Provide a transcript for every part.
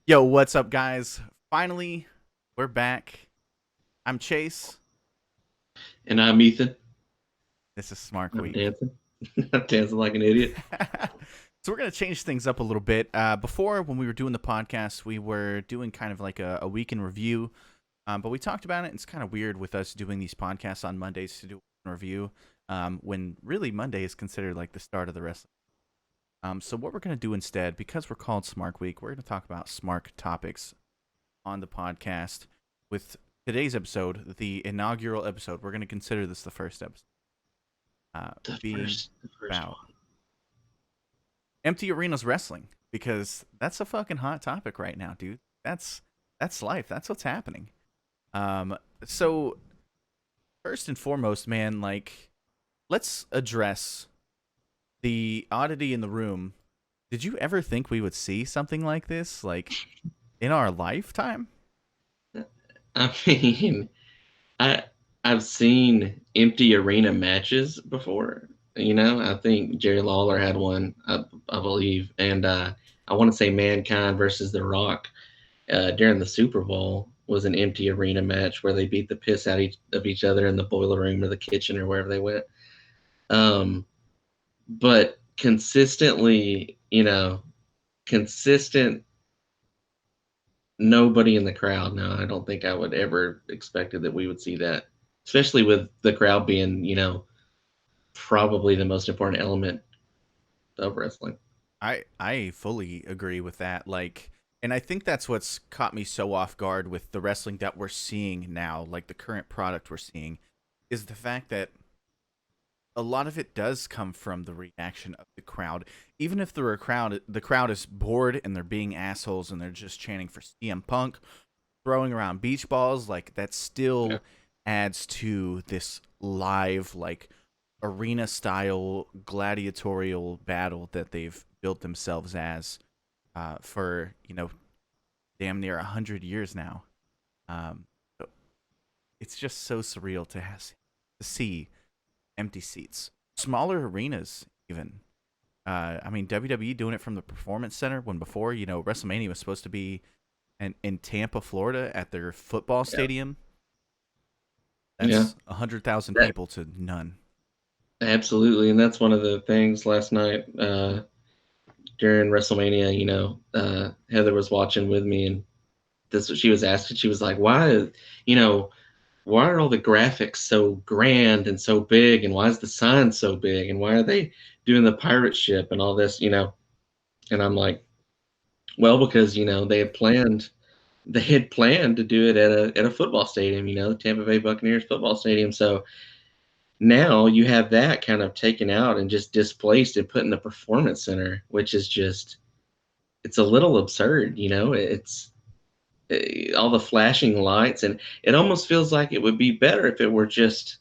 Yo, what's up, guys? Finally, we're back. I'm Chase. And I'm Ethan. This is Smark I'm Week. dancing. I'm dancing like an idiot. So we're gonna change things up a little bit. Before, when we were doing the podcast, we were doing kind of like a week in review. But we talked about it. It's kind of weird with us doing these podcasts on Mondays to do a review, when really Monday is considered like the start of the wrestling. So what we're gonna do instead, because we're called Smark Week, we're gonna talk about Smark topics on the podcast. With today's episode, the inaugural episode, we're gonna consider this the first episode, The being first, the first about one. empty arenas wrestling, because that's a fucking hot topic right now, dude. That's life. That's what's happening. So first and foremost, man, like, let's address the oddity in the room. Did you ever think we would see something like this, like, in our lifetime? I mean, I I've seen empty arena matches before. I think Jerry Lawler had one, I believe, and I want to say Mankind versus The Rock during the Super Bowl was an empty arena match where they beat the piss out of each other in the boiler room or the kitchen or wherever they went. Um, but consistently, consistent nobody in the crowd. No, I don't think I would ever expected that we would see that, especially with the crowd being, probably the most important element of wrestling. I fully agree with that. Like, and I think that's what's caught me so off guard with the wrestling that we're seeing now, like the current product we're seeing, is the fact that a lot of it does come from the reaction of the crowd. Even if the crowd is bored and they're being assholes and they're just chanting for CM Punk, throwing around beach balls, like, that Yeah, still adds to this live, like, arena style gladiatorial battle that they've built themselves as, for damn near 100 years now. So it's just so surreal to see empty seats, smaller arenas even. I mean, WWE doing it from the Performance Center, when before, WrestleMania was supposed to be in Tampa, Florida, at their football yeah, stadium. yeah. That's 100,000 That people to none. absolutely, and that's one of the things last night during WrestleMania. Heather was watching with me, and this what she was asking. She was like, "Why, you know, why are all the graphics so grand and so big, and why is the sign so big, and why are they doing the pirate ship and all this?" And I'm like, well, because they had planned to do it at a football stadium, Tampa Bay Buccaneers football stadium. So now you have that kind of taken out and just displaced and put in the performance center, which is just it's a little absurd. It's all the flashing lights, and it almost feels like it would be better if it were just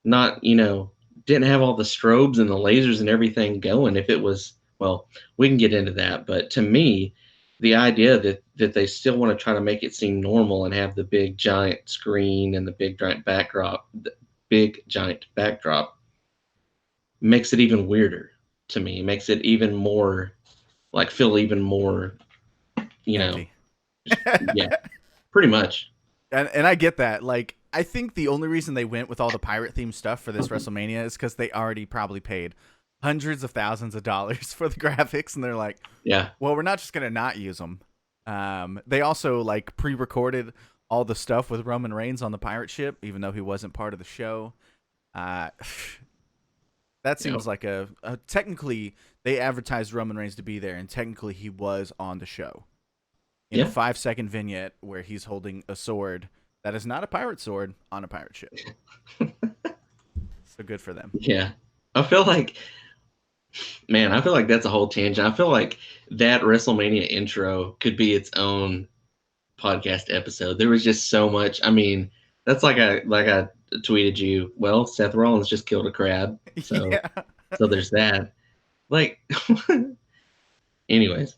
not, didn't have all the strobes and the lasers and everything going. If it was, well, we can get into that, but to me, the idea that they still want to try to make it seem normal and have the big giant screen and the big giant backdrop makes it even weirder to me. Makes it even more like feel even more, you know, Empty. yeah, pretty much. And I get that. Like, I think the only reason they went with all the pirate themed stuff for this WrestleMania is because they already probably paid hundreds of thousands of dollars for the graphics, and they're like, Yeah. well, we're not just gonna not use them. They also, like, pre-recorded all the stuff with Roman Reigns on the pirate ship, even though he wasn't part of the show. Uh, that Yeah. seems like a technically they advertised Roman Reigns to be there, and technically he was on the show in a Yeah. 5 second vignette where he's holding a sword that is not a pirate sword on a pirate ship. So good for them. Yeah. I feel like Man, I feel like that's a whole tangent. I feel like that WrestleMania intro could be its own podcast episode. There was just so much. I mean, that's like I tweeted you. Well, Seth Rollins just killed a crab, so Yeah. so there's that. Like, anyways,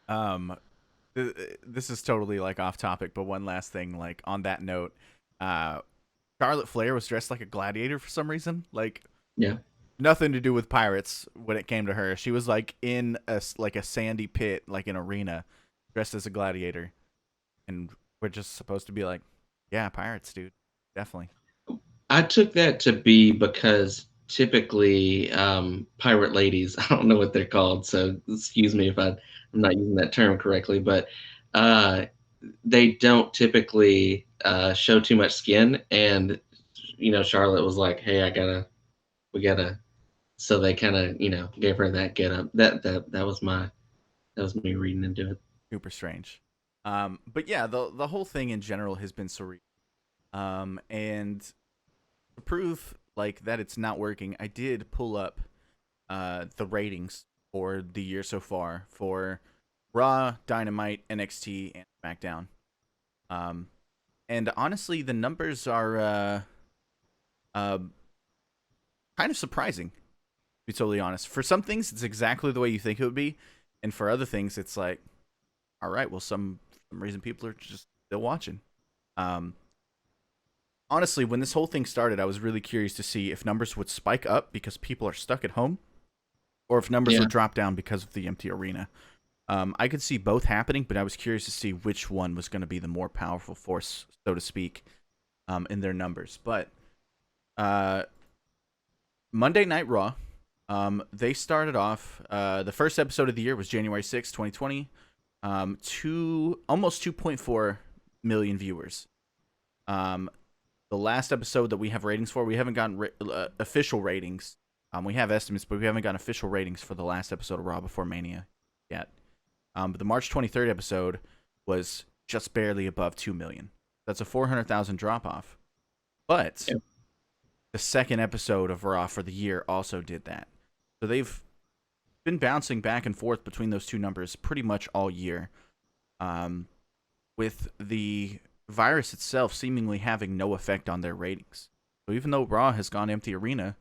um this is totally like off topic, but one last thing, like, on that note, uh Charlotte Flair was dressed like a gladiator for some reason. Like, yeah, nothing to do with pirates when it came to her. She was like in a sandy pit, like an arena, dressed as a gladiator, and we're just supposed to be like, yeah, pirates, dude, definitely. I took that to be because typically pirate ladies, I don't know what they're called, so excuse me if I'm not using that term correctly, but uh, they don't typically show too much skin. And, Charlotte was like, hey, we gotta, so they kind of, gave her that get up. That was me reading into it. Super strange. But yeah, the whole thing in general has been surreal. And to prove like that it's not working, I did pull up the ratings for the year so far for Raw, Dynamite, NXT, and SmackDown. Um, and honestly, the numbers are uh, kind of surprising. To be totally honest, for some things, it's exactly the way you think it would be, and for other things, it's like, all right, well, for some reason people are just still watching. Um, Honestly, when this whole thing started, I was really curious to see if numbers would spike up because people are stuck at home, or if numbers Yeah. would drop down because of the empty arena. I could see both happening, but I was curious to see which one was going to be the more powerful force, so to speak, in their numbers. But uh, Monday Night Raw, they started off. The first episode of the year was January 6th, 2020. Almost 2.4 million viewers. Um, the last episode that we have ratings for, we haven't gotten official ratings. We have estimates, but we haven't gotten official ratings for the last episode of Raw before Mania yet. But the March 23rd episode was just barely above 2 million. That's a 400,000 drop off. But Yeah. the second episode of Raw for the year also did that. So they've been bouncing back and forth between those two numbers pretty much all year. With the virus itself seemingly having no effect on their ratings. So even though Raw has gone empty arena,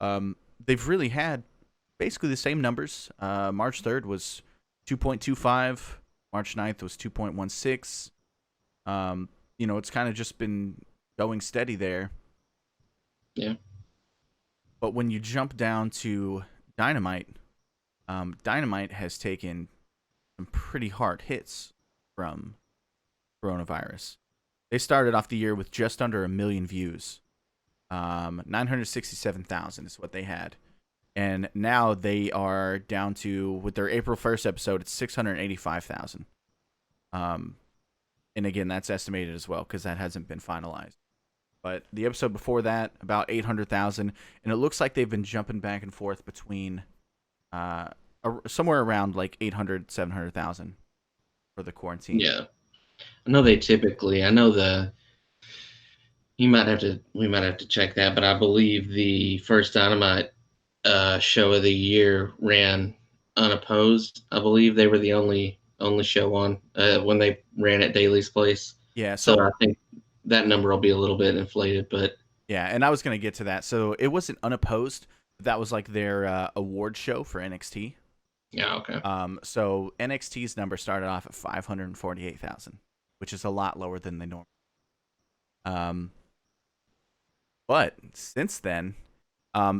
they've really had basically the same numbers. March 3rd was 2.25. March 9th was 2.16. It's kind of just been going steady there. Yeah. But when you jump down to Dynamite, Dynamite has taken some pretty hard hits from coronavirus. They started off the year with just under 1 million views. 967,000 is what they had. And now they are down to, with their April 1st episode, it's 685,000. And again, that's estimated as well because that hasn't been finalized. But the episode before that, about 800,000. And it looks like they've been jumping back and forth between somewhere around like 800, 700,000 for the quarantine. Yeah. I know we might have to check that, but I believe the first Dynamite show of the year ran unopposed. I believe they were the only show on when they ran at Daly's place. Yeah, So so I think that number will be a little bit inflated, but yeah, and I was gonna get to that. So it wasn't unopposed. That was like their award show for NXT. yeah, okay. So NXT's number started off at 548,000, which is a lot lower than they normally. Um, but since then,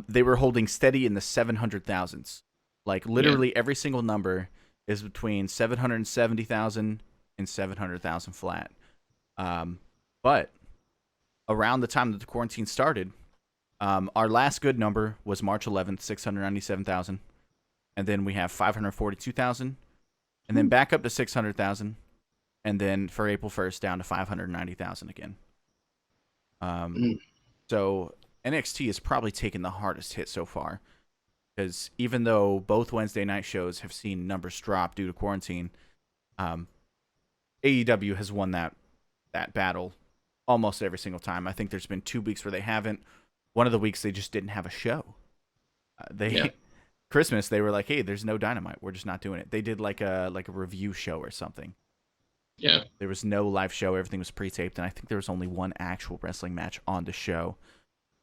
they were holding steady in the 700,000s. Like Yeah. literally every single number is between 770,000 and 700,000 flat. But around the time that the quarantine started, our last good number was March 11th, 697,000. And then we have 542,000. And then back up to 600,000. And then for April 1st, down to 590,000 again. Mm. So NXT has probably taken the hardest hit so far. Because even though both Wednesday night shows have seen numbers drop due to quarantine, AEW has won that battle almost every single time. I think there's been 2 weeks where they haven't. One of the weeks they just didn't have a show. They Yeah. Christmas they were like, "Hey, there's no Dynamite. We're just not doing it." They did like a review show or something. Yeah. There was no live show. Everything was pre-taped, and I think there was only one actual wrestling match on the show.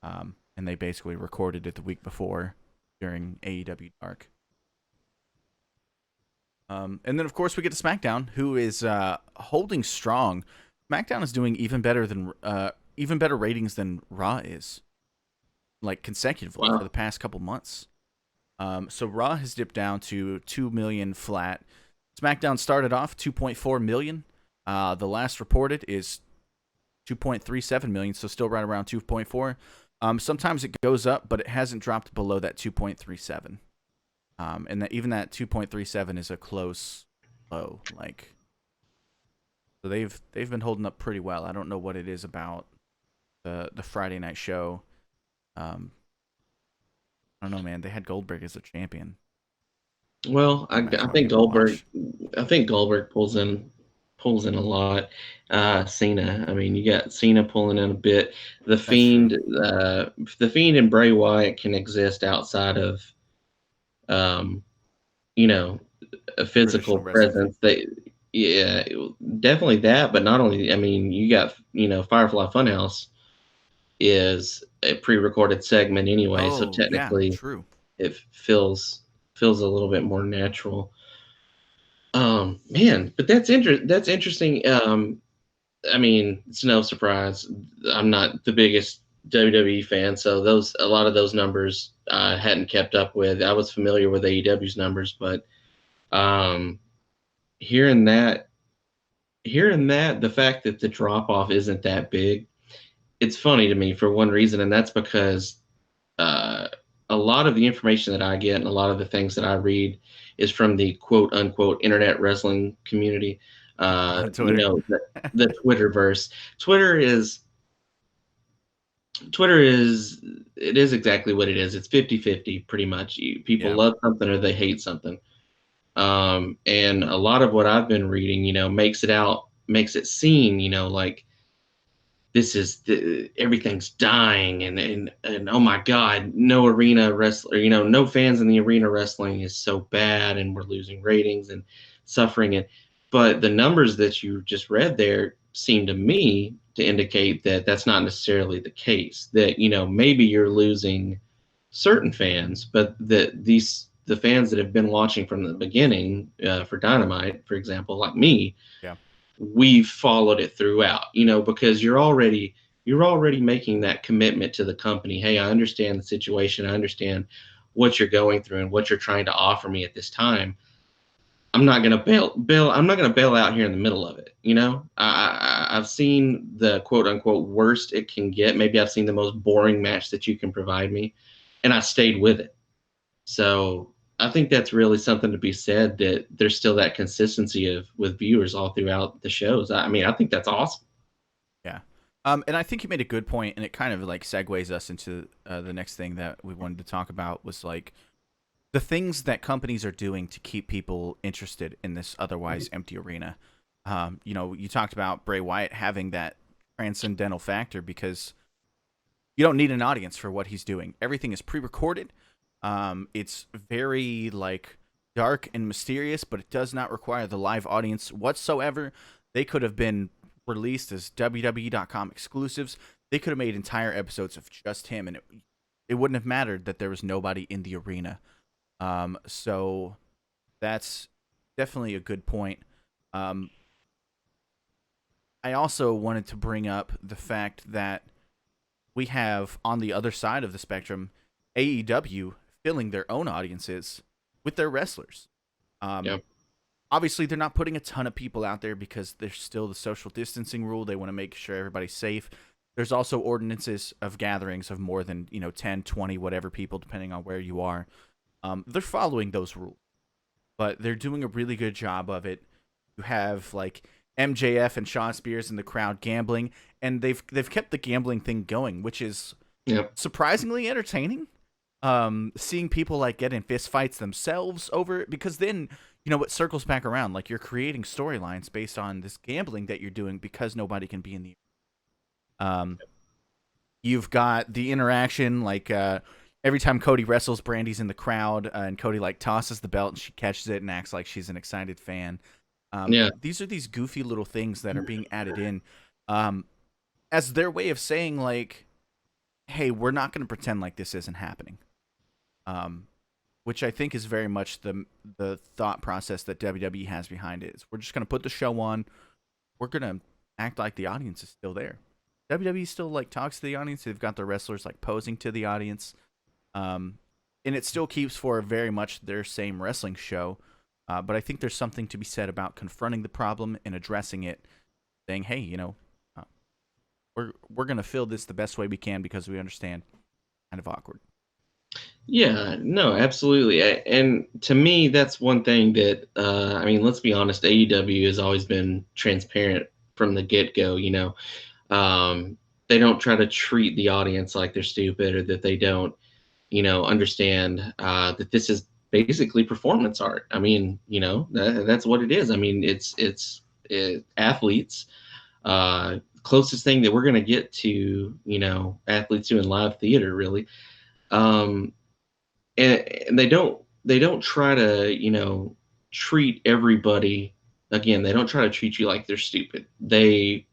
And they basically recorded it the week before during AEW Dark. And then of course we get to SmackDown, who is holding strong. SmackDown is doing even better ratings than Raw is, like consecutively for Wow. the past couple months. So Raw has dipped down to 2 million flat. SmackDown started off 2.4 million. The last reported is 2.37 million, so still right around 2.4. Sometimes it goes up, but it hasn't dropped below that 2.37. And that even that 2.37 is a close low. Like, so they've been holding up pretty well. I don't know what it is about the Friday night show. Um, I don't know, man. They had Goldberg as a champion. Well, That match I might be think able to Goldberg, watch. pulls in a lot. Cena, I mean, you got Cena pulling in a bit. The That's true. Fiend, the Fiend and Bray Wyatt can exist outside of, um, you know, a physical Traditional wrestling thing. presence. Yeah, definitely that. But not only, I mean, you got, Firefly Funhouse is a pre-recorded segment anyway, so Oh yeah, technically true. it feels a little bit more natural. Man, but that's interesting. I mean, it's no surprise. I'm not the biggest WWE fan, so a lot of those numbers I hadn't kept up with. I was familiar with AEW's numbers, but um, hearing that, the fact that the drop off isn't that big, it's funny to me for one reason, and that's because uh, a lot of the information that I get and a lot of the things that I read is from the quote unquote internet wrestling community. On Twitter. The Twitterverse. Twitter is Twitter is it is exactly what it is. It's 50-50 pretty much. People Yeah. love something or they hate something. And a lot of what I've been reading, makes it seem, like everything's dying and oh my god, no arena wrestler, no fans in the arena wrestling is so bad and we're losing ratings and suffering it. But the numbers that you just read there seem to me to indicate that that's not necessarily the case, that maybe you're losing certain fans, but that the fans that have been watching from the beginning, for Dynamite, for example, like me, Yeah. we've followed it throughout, because you're already making that commitment to the company. Hey, I understand the situation. I understand what you're going through and what you're trying to offer me at this time. I'm not gonna bail. I'm not gonna bail out here in the middle of it. I've seen the quote unquote worst it can get. Maybe I've seen the most boring match that you can provide me, and I stayed with it. So I think that's really something to be said, that there's still that consistency of with viewers all throughout the shows. I mean, I think that's awesome. Yeah. And I think you made a good point, and it kind of like segues us into the next thing that we wanted to talk about was like the things that companies are doing to keep people interested in this otherwise empty arena. You talked about Bray Wyatt having that transcendental factor because you don't need an audience for what he's doing. Everything is pre-recorded. It's very like dark and mysterious, but it does not require the live audience whatsoever. They could have been released as WWE.com exclusives. They could have made entire episodes of just him, and it wouldn't have mattered that there was nobody in the arena. So that's definitely a good point. Um, I also wanted to bring up the fact that we have on the other side of the spectrum AEW filling their own audiences with their wrestlers. Yeah, Um, Obviously, they're not putting a ton of people out there because there's still the social distancing rule. They want to make sure everybody's safe. There's also ordinances of gatherings of more than 10, 20, whatever people, depending on where you are. They're following those rules, but they're doing a really good job of it. You have like MJF and Shawn Spears in the crowd gambling, and they've kept the gambling thing going, which is yeah, surprisingly entertaining. Seeing people like get in fist fights themselves over it, because then it circles back around. Like, you're creating storylines based on this gambling that you're doing because nobody can be in the. Um, you've got the interaction like every time Cody wrestles, Brandy's in the crowd, and Cody like tosses the belt and she catches it and acts like she's an excited fan. yeah, These are these goofy little things that are being added in, um, as their way of saying like, "Hey, we're not going to pretend like this isn't happening." Um, which I think is very much the thought process that WWE has behind it. Is we're just going to put the show on. We're going to act like the audience is still there. WWE still like talks to the audience. They've got their wrestlers like posing to the audience, um, and it still keeps for very much their same wrestling show. But I think there's something to be said about confronting the problem and addressing it, saying, "Hey, uh, we're gonna fill this the best way we can because we understand kind of awkward." Yeah, no, absolutely. And to me, that's one thing that, I mean, let's be honest, AEW has always been transparent from the get go. Um, they don't try to treat the audience like they're stupid or that they don't, understand that this is basically performance art. I mean, that's what it is. I mean, it's athletes. Closest thing that we're going to get to, athletes doing live theater, really. Um, and they don't try to treat everybody, again, they don't try to treat you like they're stupid. They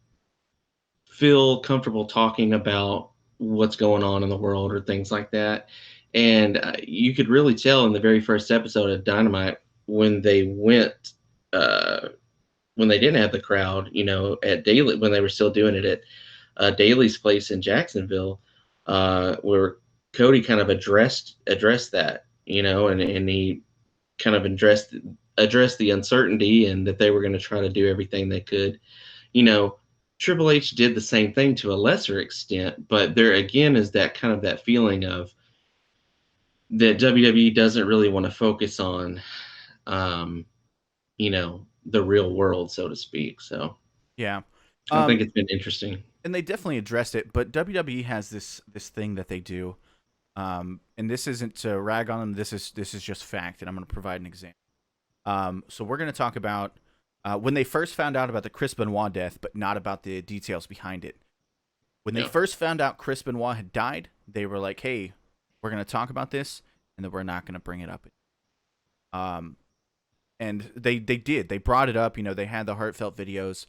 feel comfortable talking about what's going on in the world or things like that. And you could really tell in the very first episode of Dynamite when they went, when they didn't have the crowd, at Daly, when they were still doing it at Daly's place in Jacksonville, where Cody kind of addressed that, and he kind of addressed the uncertainty and that they were going to try to do everything they could. you know, Triple H did the same thing to a lesser extent, but there again is that kind of that feeling of that WWE doesn't really want to focus on, um, the real world, so to speak. So Yeah. I think Um, it's been interesting. and they definitely addressed it, but WWE has this thing that they do. And this isn't to rag on them. This is just fact, and I'm going to provide an example. So we're going to talk about when they first found out about the Chris Benoit death, but not about the details behind it. When they Yeah. first found out Chris Benoit had died, they were like, "Hey, we're going to talk about this, and then we're not going to bring it up." Um, and they did. They brought it up. They had the heartfelt videos.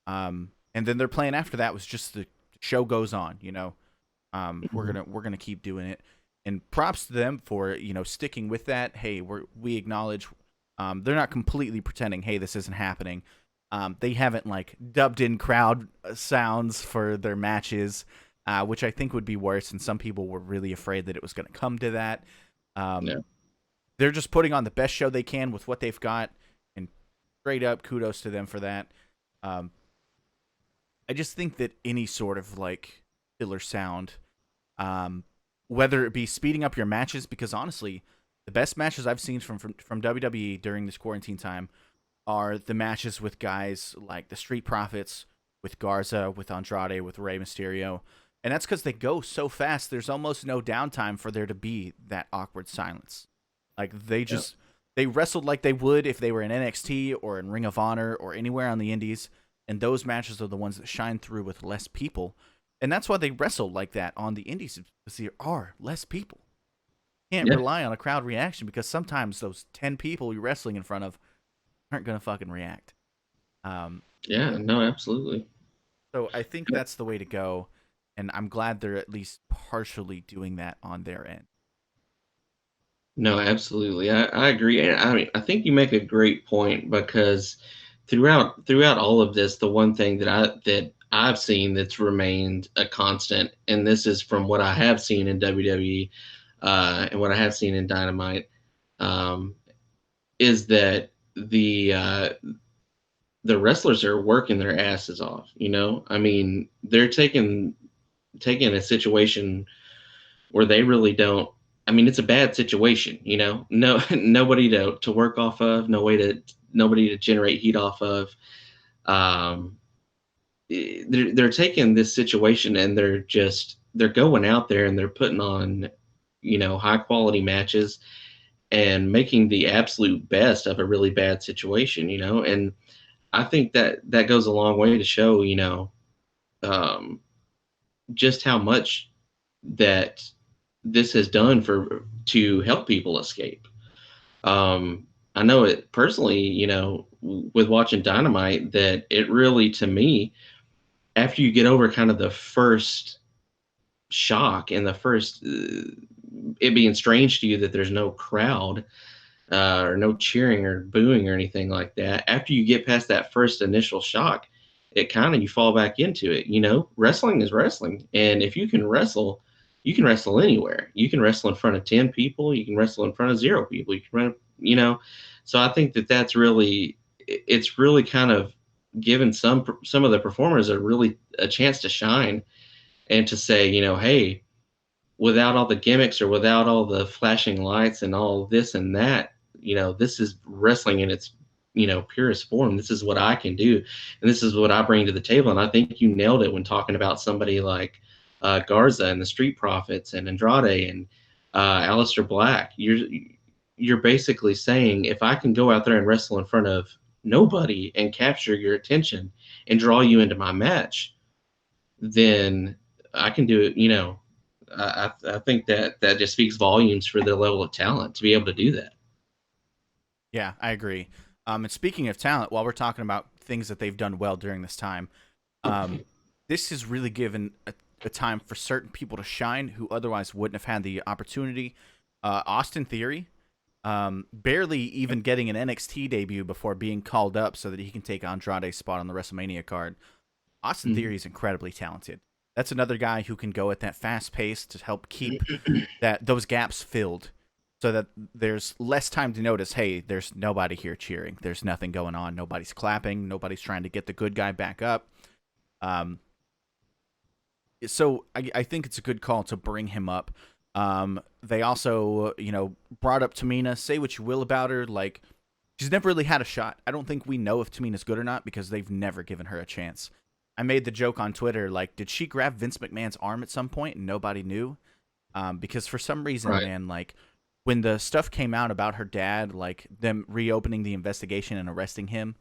And then their plan after that was just the show goes on. We're Mhm. gonna keep doing it, and props to them for sticking with that. Hey, we acknowledge they're not completely pretending. Hey, this isn't happening. They haven't like dubbed in crowd sounds for their matches, which I think would be worse. And some people were really afraid that it was going to come to that. Yeah. Um, they're just putting on the best show they can with what they've got, and straight up kudos to them for that. Um, I just think that any sort of like filler sound, um, whether it be speeding up your matches, because honestly, the best matches I've seen from WWE during this quarantine time are the matches with guys like the Street Profits, with Garza, with Andrade, with Rey Mysterio. And that's because they go so fast, there's almost no downtime for there to be that awkward silence. Like Yeah. they wrestled like they would if they were in NXT or in Ring of Honor or anywhere on the indies, and those matches are the ones that shine through with less people. And that's why they wrestle like that on the indies, because there are less people. You can't Yeah. rely on a crowd reaction because sometimes those 10 people you're wrestling in front of aren't going to fucking react. Um, Yeah. No, absolutely. so I think that's the way to go, and I'm glad they're at least partially doing that on their end. No, absolutely. I agree. And I mean, I think you make a great point because throughout all of this, the one thing that I've seen that's remained a constant, and this is from what I have seen in WWE, and what I have seen in Dynamite, um, is that the wrestlers are working their asses off. I mean, they're taking a situation where they really don't. I mean, it's a bad situation, No, nobody to work off of, nobody to generate heat off of. Um, they're taking this situation and they're going out there and they're putting on, high quality matches and making the absolute best of a really bad situation, And I think that goes a long way to show, um, just how much that this has done for to help people escape. Um, I know it personally, with watching Dynamite, that it really, to me, after you get over kind of the first shock and the first it being strange to you that there's no crowd, or no cheering or booing or anything like that. After you get past that first initial shock, it kind of you fall back into it. Wrestling is wrestling, and if you can wrestle anywhere. You can wrestle in front of 10 people. You can wrestle in front of 0 people. You can run, So I think that that's really it's really kind of given some of the performers a chance to shine and to say, hey, without all the gimmicks or without all the flashing lights and all this and that, this is wrestling in its, purest form. This is what I can do. And this is what I bring to the table. And I think you nailed it when talking about somebody like Garza and the Street Profits and Andrade and Aleister Black. You're basically saying, if I can go out there and wrestle in front of nobody and capture your attention and draw you into my match, then I can do it. I think that just speaks volumes for the level of talent to be able to do that. Yeah, I agree. And speaking of talent, while we're talking about things that they've done well during this time, um, this has really given a time for certain people to shine who otherwise wouldn't have had the opportunity. Austin Theory, barely even getting an NXT debut before being called up so that he can take Andrade's spot on the WrestleMania card. Austin Mhm. Theory is incredibly talented. That's another guy who can go at that fast pace to help keep those gaps filled so that there's less time to notice, hey, there's nobody here cheering. There's nothing going on. Nobody's clapping. Nobody's trying to get the good guy back up. Um, so I think it's a good call to bring him up. They also, brought up Tamina. Say what you will about her. Like, she's never really had a shot. I don't think we know if Tamina's good or not because they've never given her a chance. I made the joke on Twitter, like, did she grab Vince McMahon's arm at some point and nobody knew? Because for some reason, Right. man, like, when the stuff came out about her dad, like them reopening the investigation and arresting him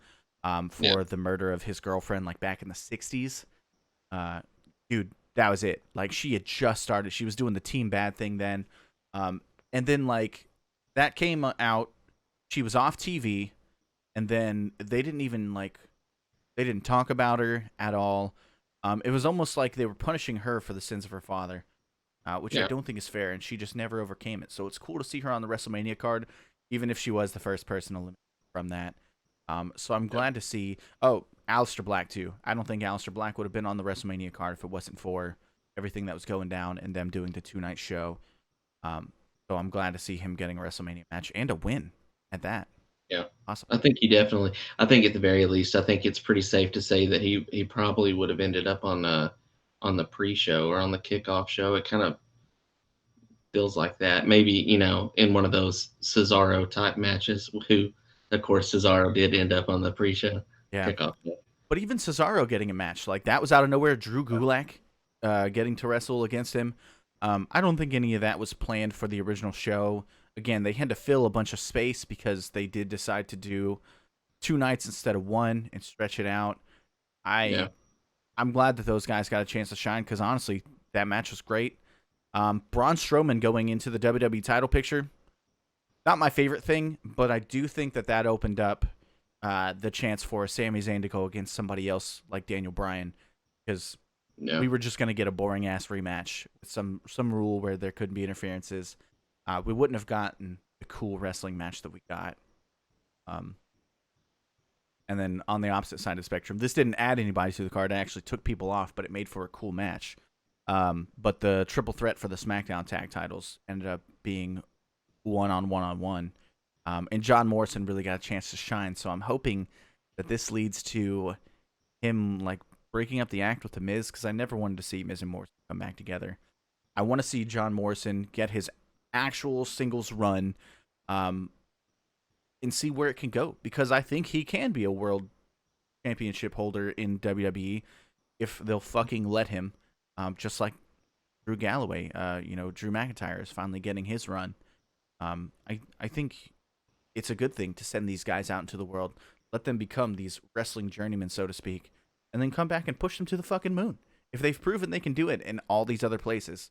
Yeah. for the murder of his girlfriend, like back in the 60s, uh, dude, that was it. Like, she had just started. She was doing the Team Bad thing then. Um, and then, like, that came out. She was off TV. And then they didn't even, like, they didn't talk about her at all. It was almost like they were punishing her for the sins of her father, which I Yeah. don't think is fair, and she just never overcame it. So it's cool to see her on the WrestleMania card, even if she was the first person eliminated from that. So I'm Yeah. glad to see. Oh, Aleister Black too. I don't think Aleister Black would have been on the WrestleMania card if it wasn't for everything that was going down and them doing the 2 night show. Um, so I'm glad to see him getting a WrestleMania match and a win at that. Yeah. Awesome. I think at the very least, I think it's pretty safe to say that he probably would have ended up on the pre-show or on the kickoff show. It kind of feels like that. Maybe, in one of those Cesaro type matches, who, of course, Cesaro did end up on the pre-show Yeah. kickoff. But even Cesaro getting a match like that was out of nowhere. Drew Gulak getting to wrestle against him. I don't think any of that was planned for the original show. Again, they had to fill a bunch of space because they did decide to do 2 nights instead of one and stretch it out. I Yeah. I'm glad that those guys got a chance to shine because honestly, that match was great. Braun Strowman going into the WWE title picture, not my favorite thing, but I do think that that opened up the chance for Sami Zayn to go against somebody else like Daniel Bryan because Yeah. we were just going to get a boring ass rematch with some rule where there couldn't be interferences. We wouldn't have gotten the cool wrestling match that we got. Um, and then on the opposite side of the spectrum, this didn't add anybody to the card. It actually took people off, but it made for a cool match. But the triple threat for the SmackDown tag titles ended up being one on one. And John Morrison really got a chance to shine. So I'm hoping that this leads to him like breaking up the act with the Miz because I never wanted to see Miz and Morrison come back together. I want to see John Morrison get his actual singles run, um, and see where it can go because I think he can be a world championship holder in WWE if they'll fucking let him. Just like Drew Galloway, Drew McIntyre is finally getting his run. I think it's a good thing to send these guys out into the world, let them become these wrestling journeymen, so to speak, and then come back and push them to the fucking moon. If they've proven they can do it in all these other places,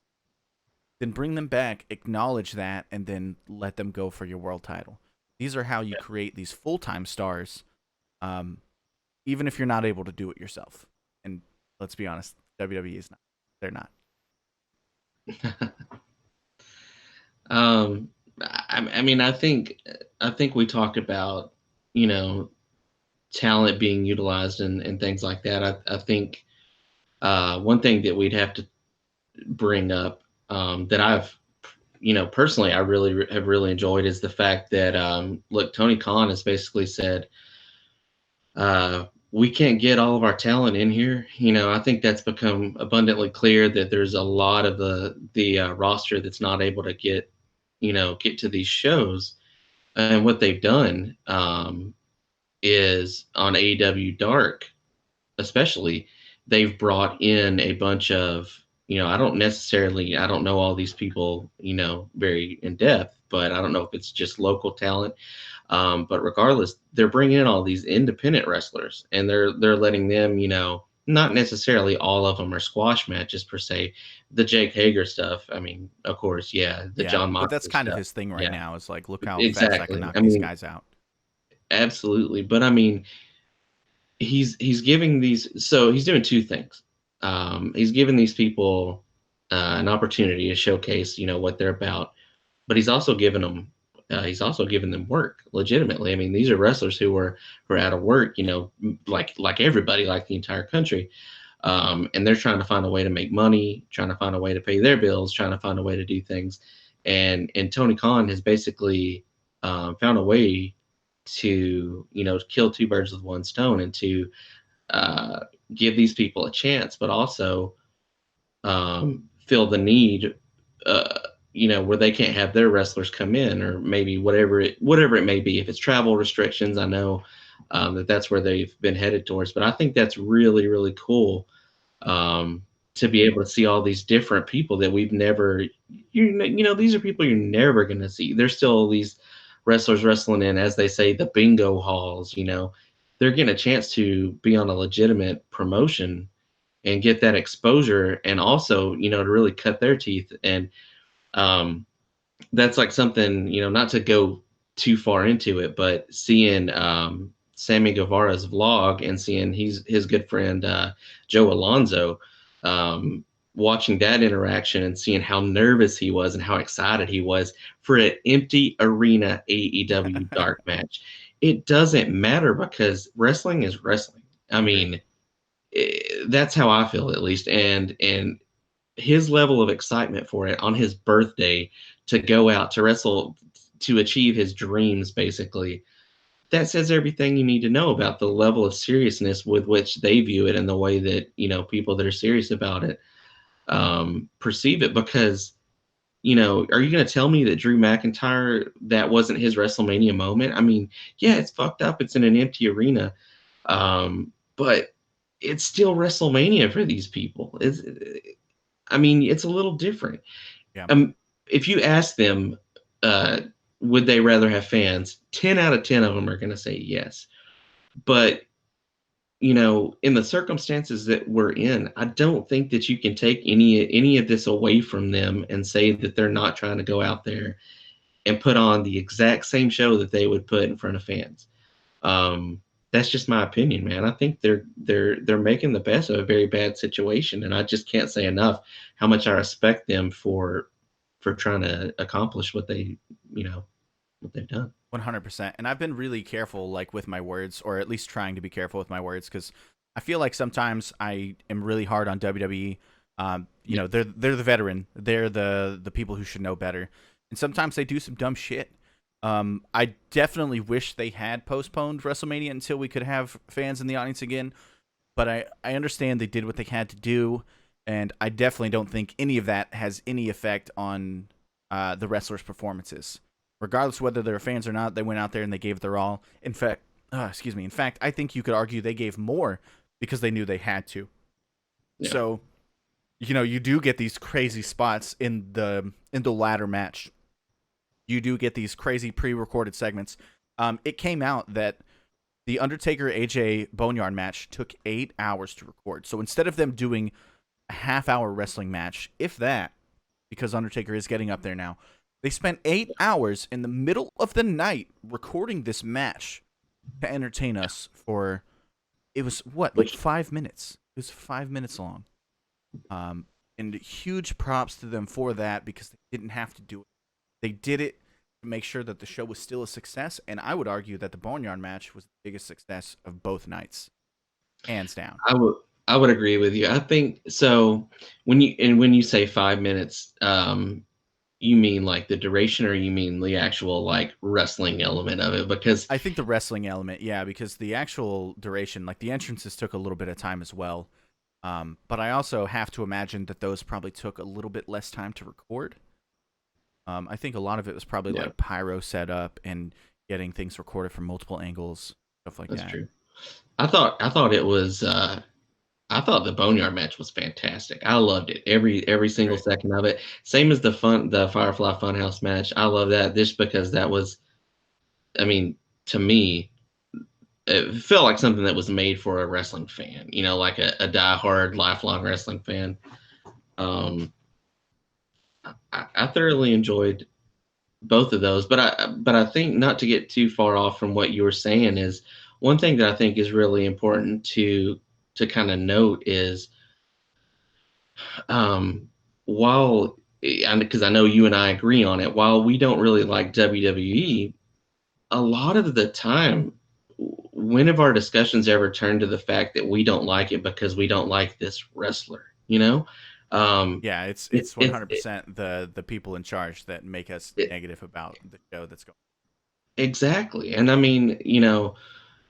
then bring them back, acknowledge that, and then let them go for your world title. These are how you create these full time stars, um, even if you're not able to do it yourself. And let's be honest, WWE is not. They're not. Um, I mean, I think we talk about, you know, talent being utilized and things like that. I think one thing that we'd have to bring up that I've personally, I really have really enjoyed is the fact that, look, Tony Khan has basically said, we can't get all of our talent in here. I think that's become abundantly clear that there's a lot of the roster that's not able to get to these shows. And what they've done, is on AEW Dark, especially, they've brought in a bunch of, I don't know all these people, very in depth, but I don't know if it's just local talent. But regardless, they're bringing in all these independent wrestlers, and they're letting them, not necessarily all of them are squash matches per se. The Jake Hager stuff, I mean, of course, yeah. The Yeah, John but that's Moxley kind of stuff, his thing right yeah, now. Is like, look how fast I can exactly. knock I these mean, guys out. absolutely. But I mean, he's giving he's doing two things. He's giving these people an opportunity to showcase, what they're about, but he's also giving them work legitimately. I mean, these are wrestlers who are out of work, like everybody, like the entire country, and they're trying to find a way to make money, trying to find a way to pay their bills, trying to find a way to do things, and Tony Khan has basically found a way to kill two birds with one stone and to uh, give these people a chance, but also fill the need, uh, where they can't have their wrestlers come in, or maybe whatever it may be. If it's travel restrictions, I know that's where they've been headed towards. But I think that's really really cool, to be able to see all these different people that we've never, these are people you're never going to see. There's still these wrestlers wrestling in, as they say, the bingo halls. They're getting a chance to be on a legitimate promotion and get that exposure, and also to really cut their teeth. And um, that's like something, not to go too far into it, but seeing Sammy Guevara's vlog and seeing his good friend Joe Alonzo, um, watching that interaction and seeing how nervous he was and how excited he was for an empty arena AEW dark match. It doesn't matter, because wrestling is wrestling. I Agreed. mean, that's how I feel, at least. And his level of excitement for it on his birthday, to go out to wrestle, to achieve his dreams, basically, that says everything you need to know about the level of seriousness with which they view it, and the way that people that are serious about it perceive it. Because are you going to tell me that Drew McIntyre, that wasn't his WrestleMania moment? I mean, yeah, it's fucked up, it's in an empty arena, but it's still WrestleMania for these people. I mean, it's a little different. Yeah. If you ask them, uh, would they rather have fans? 10 out of 10 of them are going to say yes. But in the circumstances that we're in, I don't think that you can take any of this away from them and say that they're not trying to go out there and put on the exact same show that they would put in front of fans. Um, that's just my opinion, man. I think they're making the best of a very bad situation, and I just can't say enough how much I respect them for trying to accomplish what they've done. 100%. And I've been really careful, like, with my words, or at least trying to be careful with my words, because I feel like sometimes I am really hard on WWE. Yeah, They're the veteran. They're the people who should know better. And sometimes they do some dumb shit. I definitely wish they had postponed WrestleMania until we could have fans in the audience again. But I understand they did what they had to do. And I definitely don't think any of that has any effect on the wrestlers' performances. Regardless of whether they're fans or not, they went out there and they gave their all. In fact, excuse me. In fact, I think you could argue they gave more because they knew they had to. yeah. So, you do get these crazy spots in the ladder match. You do get these crazy pre-recorded segments. It came out that the Undertaker AJ Boneyard match took 8 hours to record. So instead of them doing a half-hour wrestling match, if that, because Undertaker is getting up there now, they spent 8 hours in the middle of the night recording this match to entertain us for, it was what, like Which 5 minutes. It was 5 minutes long. And huge props to them for that, because they didn't have to do it. They did it to make sure that the show was still a success, and I would argue that the Boneyard match was the biggest success of both nights, hands down. I would I would agree with you. I think so. When you say 5 minutes, You mean like the duration, or you mean the actual like wrestling element of it? Because I think the wrestling element, yeah, because the actual duration, like the entrances took a little bit of time as well. But I also have to imagine that those probably took a little bit less time to record. I think a lot of it was probably yeah, like pyro setup and getting things recorded from multiple angles, stuff like that's that. true. I thought it was I thought the Boneyard match was fantastic. I loved it. Every single Right. second of it. Same as the Firefly Funhouse match. I love that just because that was, I mean, to me, it felt like something that was made for a wrestling fan, like a diehard, lifelong wrestling fan. Um, I thoroughly enjoyed both of those, but I think, not to get too far off from what you were saying, is one thing that I think is really important to kind of note is, while, because I know you and I agree on it, while we don't really like WWE, a lot of the time, when have our discussions ever turned to the fact that we don't like it because we don't like this wrestler? Um, Yeah, it's it, it's it, it, 100% the people in charge that make us it negative about the show that's going. exactly, and I mean,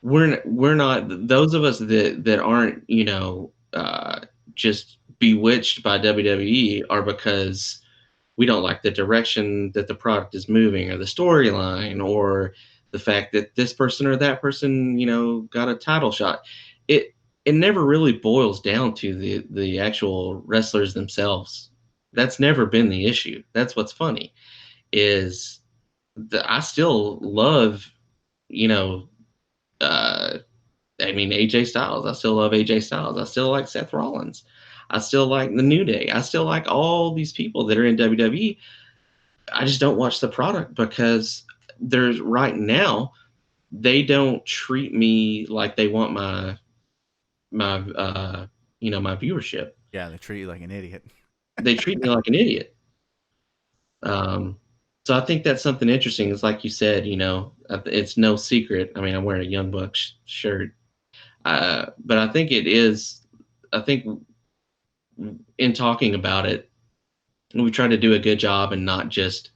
we're not, those of us that aren't, just bewitched by WWE, are because we don't like the direction that the product is moving, or the storyline, or the fact that this person or that person, got a title shot. It never really boils down to the actual wrestlers themselves. That's never been the issue. That's what's funny, is that I still love, you know, uh, I mean, AJ Styles. I still love AJ Styles. I still like Seth Rollins. I still like the New Day. I still like all these people that are in WWE. I just don't watch the product because there's, right now, they don't treat me like they want my viewership. Yeah, they treat you like an idiot. They treat me like an idiot. Um, so I think that's something interesting. It's like you said, it's no secret. I mean, I'm wearing a Young Bucks shirt, but I think it is. I think, in talking about it, we try to do a good job and not just,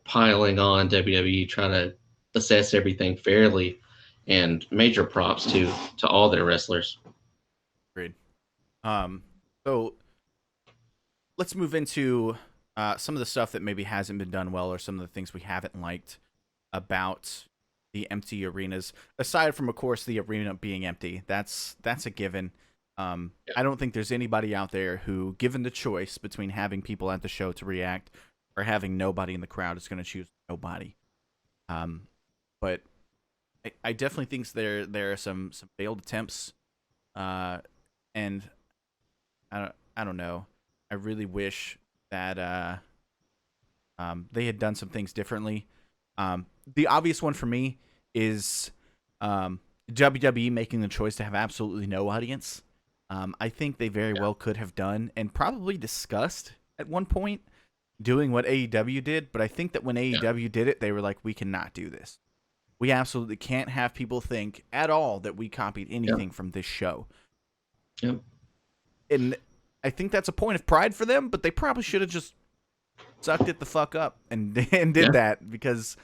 piling on WWE, try to assess everything fairly, and major props to all their wrestlers. Agreed. So let's move into some of the stuff that maybe hasn't been done well, or some of the things we haven't liked about the empty arenas. Aside from, of course, the arena being empty, that's a given. Yeah. I don't think there's anybody out there who, given the choice between having people at the show to react or having nobody in the crowd, is going to choose nobody. Um, but I definitely think there are some failed attempts, uh, and I don't know. I really wish that they had done some things differently. The obvious one for me is um, WWE making the choice to have absolutely no audience. I think they very Yeah. well could have done and probably discussed at one point doing what AEW did, but I think that when Yeah. AEW did it, they were like, we cannot do this. We absolutely can't have people think at all that we copied Yeah. anything from this show. Yeah. And I think that's a point of pride for them, but they probably should have just sucked it the fuck up and and Yeah. did that, because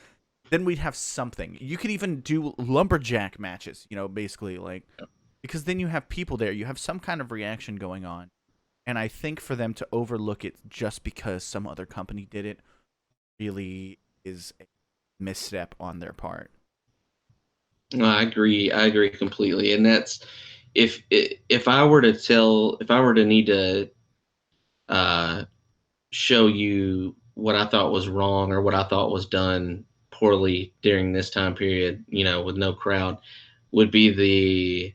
then we'd have something. You could even do lumberjack matches, basically, like, because then you have people there, you have some kind of reaction going on. And I think for them to overlook it just because some other company did it really is a misstep on their part. No, I agree. I agree completely. And that's, if I were to if I were to need to uh, show you what I thought was wrong, or what I thought was done poorly during this time period, with no crowd, would be the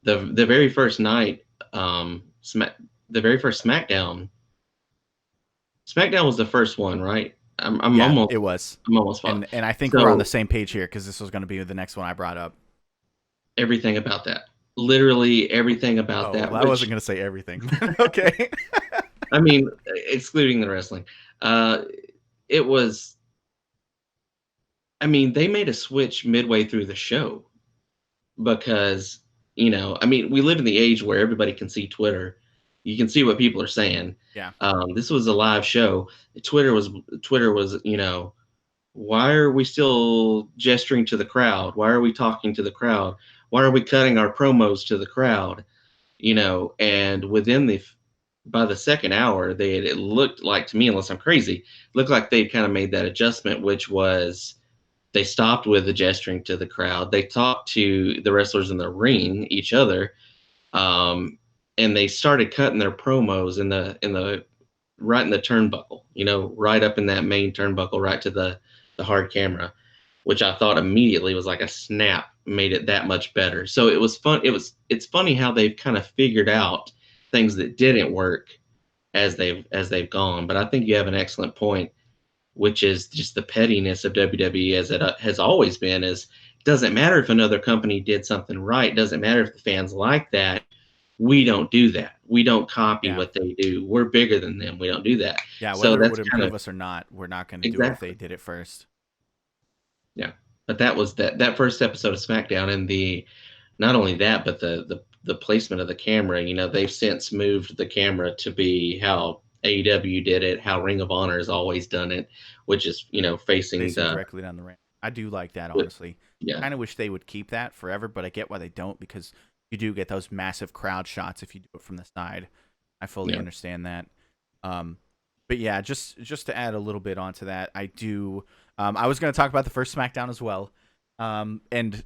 very first night, the very first SmackDown. SmackDown was the first one, right? Yeah, it was. I'm almost fine. And I think we're on the So same page here, because this was going to be the next one I brought up. everything about that, literally everything about Oh, that, well, I wasn't which, going to say everything, but okay. I mean, excluding the wrestling, uh, it was. I mean, they made a switch midway through the show because, I mean, we live in the age where everybody can see Twitter. You can see what people are saying. Yeah. This was a live show. Twitter was Twitter was, why are we still gesturing to the crowd? Why are we talking to the crowd? Why are we cutting our promos to the crowd? And by the second hour, it looked like to me, unless I'm crazy, looked like they kind of made that adjustment, which was they stopped with the gesturing to the crowd. They talked to the wrestlers in the ring, each other, um, and they started cutting their promos in the right in the turnbuckle, right up in that main turnbuckle, right to the hard camera, which I thought immediately was like a snap, made it that much better. So it was fun. It's funny how they've kind of figured out things that didn't work as they've gone. But I think you have an excellent point, which is just the pettiness of WWE as it has always been. Is doesn't matter if another company did something right. Doesn't matter if the fans like that. We don't do that. We don't copy Yeah. what they do. We're bigger than them. We don't do that. Yeah. So Whether it that's would kind of improve us or not, we're not going to do it if they exactly. did it first. Yeah. But that was that first episode of SmackDown, and the not only that, but the placement of the camera. They've since moved the camera to be how AEW did it, how Ring of Honor has always done it, which is facing Facing the directly down the ramp. I do like that, with honestly. yeah, Kind of wish they would keep that forever, but I get why they don't because you do get those massive crowd shots if you do it from the side. I fully yeah, understand that. Um, but yeah, just to add a little bit onto that, I do. I was going to talk about the first SmackDown as well, and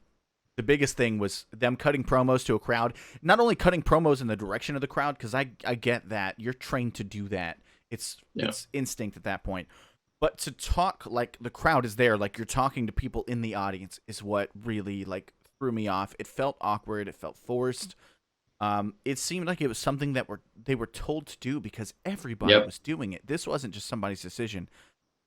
the biggest thing was them cutting promos to a crowd. Not only cutting promos in the direction of the crowd, because I get that you're trained to do that. It's yeah, it's instinct at that point. But to talk like the crowd is there, like you're talking to people in the audience, is what really like threw me off. It felt awkward. It felt forced. It seemed like it was something that they were told to do because everybody yep, was doing it. This wasn't just somebody's decision.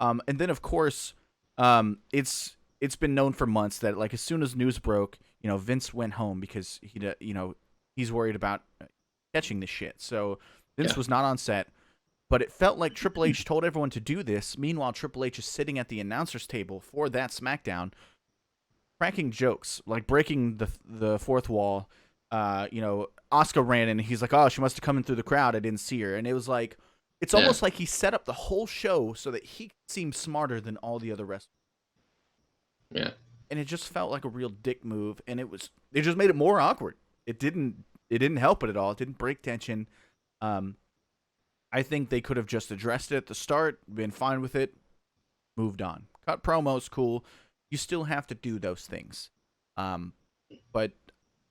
And then of course, it's been known for months that like as soon as news broke, Vince went home because he's worried about catching this shit. So Vince yeah, was not on set, but it felt like Triple H told everyone to do this. Meanwhile, Triple H is sitting at the announcers table for that SmackDown, cracking jokes, like breaking the fourth wall. Oscar ran in and he's like, "Oh, she must have come in through the crowd. I didn't see her." And it was like, it's yeah, almost like he set up the whole show so that he seemed smarter than all the other wrestlers. yeah. And it just felt like a real dick move, and it just made it more awkward. It didn't help it at all. It didn't break tension. Um, I think they could have just addressed it at the start, been fine with it, moved on. Cut promos, cool. You still have to do those things. But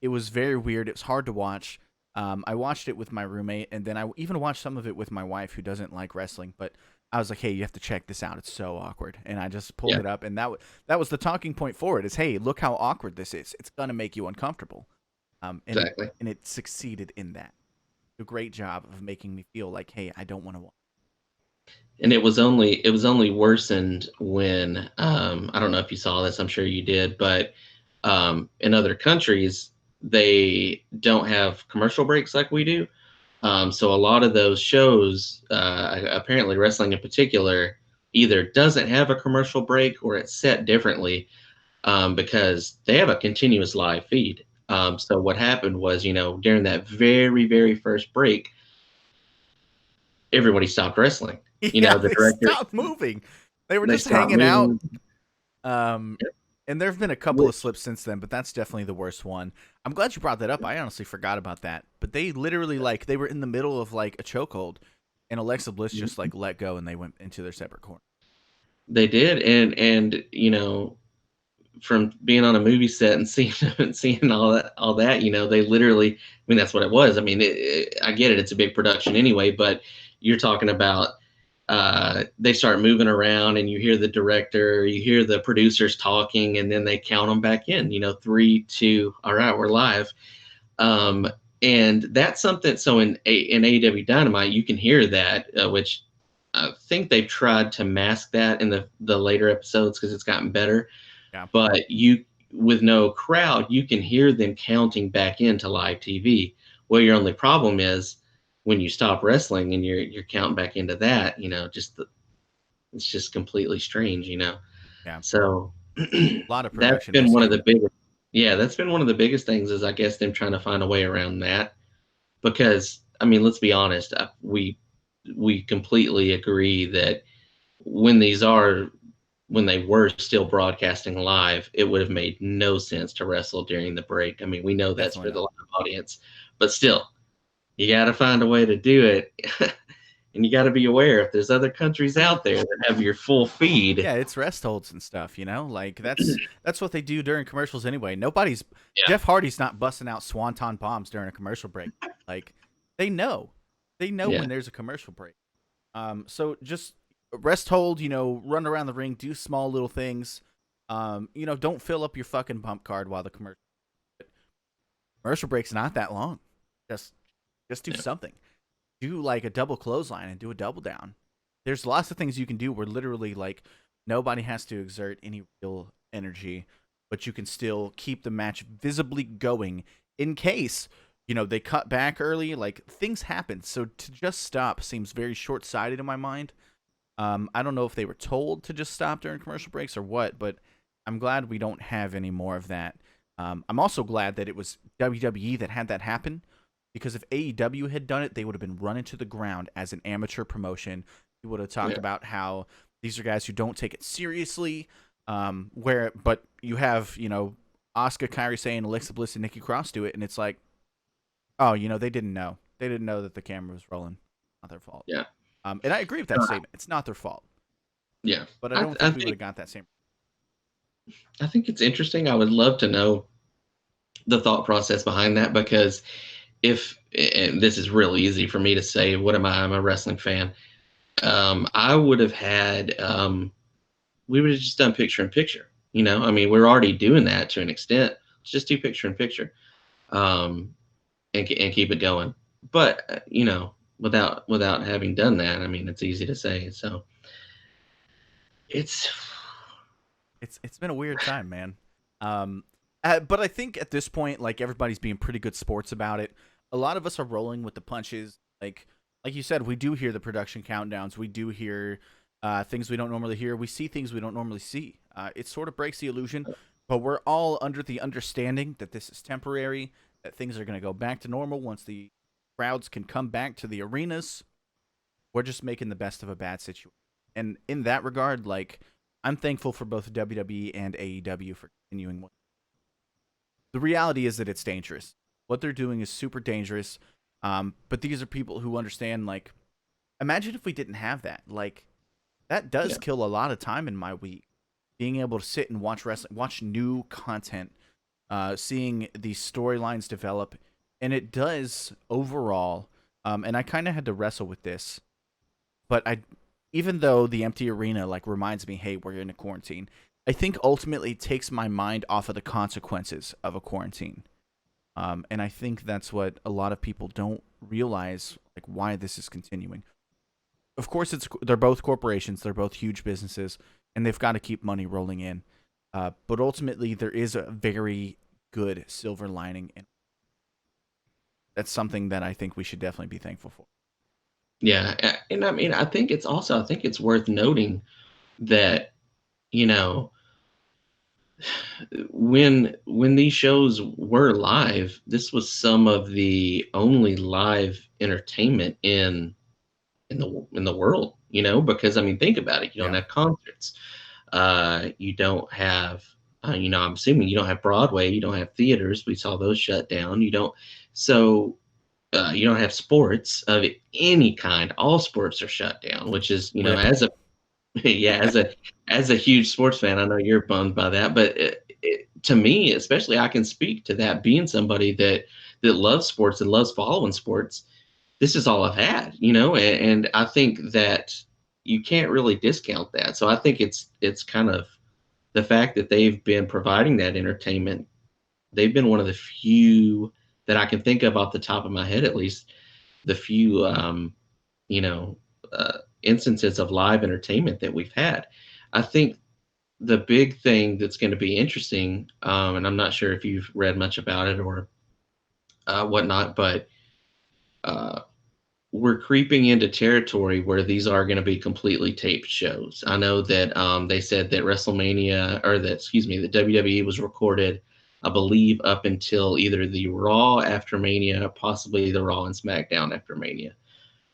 it was very weird. It was hard to watch. I watched it with my roommate, and then I even watched some of it with my wife, who doesn't like wrestling. But I was like, "Hey, you have to check this out. It's so awkward." And I just pulled Yeah, it up, and that was the talking point for it. Is, "Hey, look how awkward this is. It's gonna make you uncomfortable." And it exactly. and it succeeded in that. A great job of making me feel like, "Hey, I don't want to watch." And it was only worsened when I don't know if you saw this. I'm sure you did, but in other countries they don't have commercial breaks like we do. So a lot of those shows, apparently wrestling in particular, either doesn't have a commercial break or it's set differently because they have a continuous live feed. So what happened was, during that very, very first break, everybody stopped wrestling. Yeah, The they director, stopped moving. They were they just stopped hanging out. moving. Um, and there have been a couple of Which slips since then, but that's definitely the worst one. I'm glad you brought that up. I honestly forgot about that. But they literally like they were in the middle of like a chokehold, and Alexa Bliss just like let go, and they went into their separate corner. they did, and from being on a movie set and seeing and seeing all that, they literally. I mean, that's what it was. I mean, I get it; it's a big production anyway. But you're talking about they start moving around, and you hear the director, you hear the producers talking, and then they count them back in. 3, 2, all right, we're live. Um, and that's something. So in AEW Dynamite, you can hear that, which I think they've tried to mask that in the later episodes because it's gotten better. Yeah, But you, with no crowd, you can hear them counting back into live TV. Well, your only problem is when you stop wrestling and you're counting back into that. It's just completely strange. yeah. So A lot of that's production been one of missing. the biggest. Yeah, that's been one of the biggest things is I guess them trying to find a way around that because I mean, let's be honest. We completely agree that when these are when they were still broadcasting live, it would have made no sense to wrestle during the break. I mean, we know that's Definitely for the not. live audience, but still, you got to find a way to do it. And you got to be aware if there's other countries I mean, out there that have your full feed. yeah, it's rest holds and stuff, you know? Like that's what they do during commercials anyway. Nobody's Yeah, Jeff Hardy's not busting out swanton bombs during a commercial break. Like they know. They know yeah, when there's a commercial break. So just rest hold, run around the ring, do small little things. Don't fill up your fucking pump card while the commercial break's not that long. Just just do yeah, something. Do like a double clothesline and do a double down. There's lots of things you can do where literally like nobody has to exert any real energy, but you can still keep the match visibly going in case they cut back early. Like things happen, so to just stop seems very short sighted in my mind. I don't know if they were told to just stop during commercial breaks or what, but I'm glad we don't have any more of that. I'm also glad that it was WWE that had that happen because if AEW had done it, they would have been run into the ground as an amateur promotion. We would have talked yeah, about how these are guys who don't take it seriously. But you have Asuka, Kairi Sane, Alexa Bliss, and Nikki Cross do it, and it's like, oh, they didn't know. They didn't know that the camera was rolling. Not their fault. yeah. And I agree with that statement. It's not their fault, Yeah. but I I, don't I think we would think have got that same. I think it's interesting. I would love to know the thought process behind that because if and this is real easy for me to say, what am I? I'm a wrestling fan. I would have had we would have just done picture in picture. I mean, we're already doing that to an extent. Let's just do picture in picture, um, and keep it going. But without having done that, I mean, it's easy to say. So it's It's been a weird time, man. Um, but I think at this point, like everybody's being pretty good sports about it. A lot of us are rolling with the punches. Like you said, we do hear the production countdowns. We do hear things we don't normally hear. We see things we don't normally see. It sort of breaks the illusion, but we're all under the understanding that this is temporary. That things are going to go back to normal once the crowds can come back to the arenas. We're just making the best of a bad situation. And in that regard, like I'm thankful for both WWE and AEW for continuing. The reality is that it's dangerous. What they're doing is super dangerous. But these are people who understand. Like, imagine if we didn't have that. Like, that does yeah, kill a lot of time in my week. Being able to sit and watch wrestling, watch new content, seeing these storylines develop, and it does overall. And I kind of had to wrestle with this, but even though the empty arena like reminds me, hey, we're in a quarantine, I think ultimately it takes my mind off of the consequences of a quarantine. And I think that's what a lot of people don't realize, like why this is continuing. Of course, they're both corporations, they're both huge businesses, and they've got to keep money rolling in. But ultimately, there is a very good silver lining, and that's something that I think we should definitely be thankful for. yeah. And I mean, I think it's worth noting that you know when these shows were live, this was some of the only live entertainment in the world. Because I mean, think about it. You don't Yeah, have concerts. You don't have. I'm assuming you don't have Broadway. You don't have theaters. We saw those shut down. You don't. So you don't have sports of any kind. All sports are shut down, which is rip. as a yeah, as a huge sports fan, I know you're bummed by that, but to me, especially, I can speak to that being somebody that loves sports and loves following sports. This is all I've had, and I think that you can't really discount that. So I think it's kind of the fact that they've been providing that entertainment. They've been one of the few that I can think of off the top of my head, at least the few you know instances of live entertainment that we've had. I think the big thing that's going to be interesting, and I'm not sure if you've read much about it or whatnot, but uh, we're creeping into territory where these are going to be completely taped shows. I know that they said that WrestleMania, or that, excuse me, the WWE was recorded I believe, up until either the Raw after Mania, possibly the Raw and SmackDown after Mania.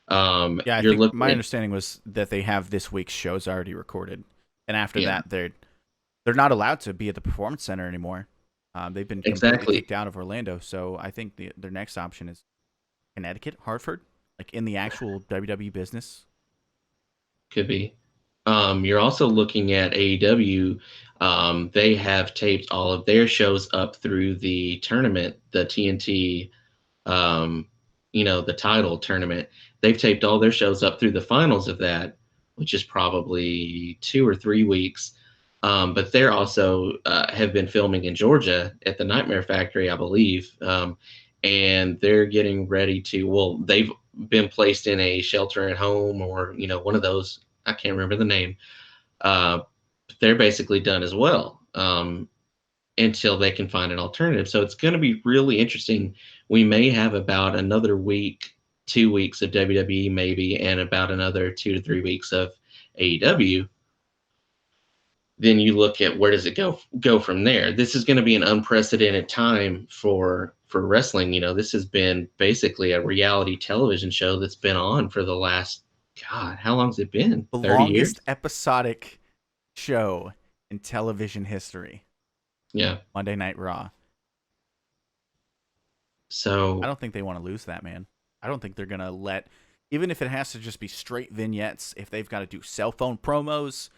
Yeah, I You're think looking my at, understanding was that they have this week's shows already recorded, and after yeah, that, they're not allowed to be at the performance center anymore. They've been completely exactly. kicked out of Orlando, so I think their next option is Connecticut, Hartford, like in the actual WWE business. Could be. You're also looking at AEW. They have taped all of their shows up through the tournament, the TNT, um, the title tournament. They've taped all their shows up through the finals of that, which is probably 2 or 3 weeks. But they're also have been filming in Georgia at the Nightmare Factory, I believe. And they're getting ready to, well, they've been placed in a shelter at home or, one of those, I can't remember the name. They're basically done as well. Until they can find an alternative. So it's going to be really interesting. We may have about another week, 2 weeks of WWE maybe, and about another 2 to 3 weeks of AEW. Then you look at where does it go from there. This is going to be an unprecedented time for wrestling. This has been basically a reality television show that's been on for the last, God, how long has it been? The 30 longest years? episodic show in television history, Yeah. Monday Night Raw. I So, don't think they want to lose that, man. I don't think they're gonna let, even if it has to just be straight vignettes. If they've got to do cell phone promos,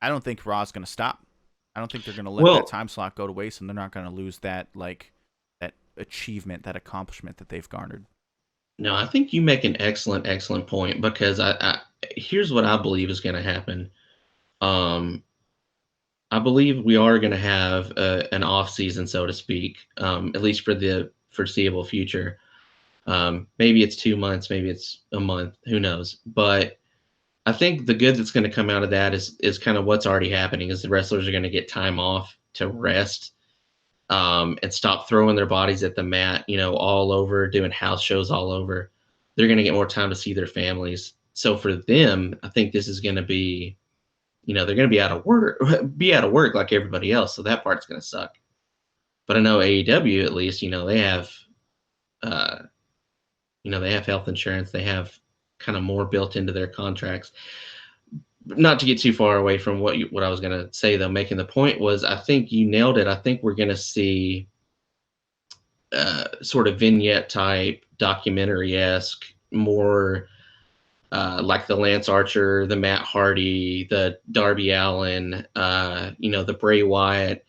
I don't think Raw's gonna stop. I don't think they're gonna let that well, time slot go to waste, and they're not gonna lose that that achievement, that accomplishment that they've garnered. no, I think you make an excellent, excellent point because I here's what I believe is going to happen. Um, I believe we are going to have an off season, so to speak, at least for the foreseeable future. Maybe it's 2 months, maybe it's a month, who knows? But I think the good that's going to come out of that is kind of what's already happening. Is the wrestlers are going to get time off to rest, and stop throwing their bodies at the mat, all over, doing house shows all over. They're going to get more time to see their families. So for them, I think this is going to be, they're going to be out of work, be out of work like everybody else. So that part's going to suck. But I know AEW at least, uh, they have health insurance. They have kind of more built into their contracts. Not to get too far away from what I was going to say though, making the point was I think you nailed it. I think we're going to see sort of vignette type, documentary esque, more like the Lance Archer, the Matt Hardy, the Darby Allin, the Bray Wyatt,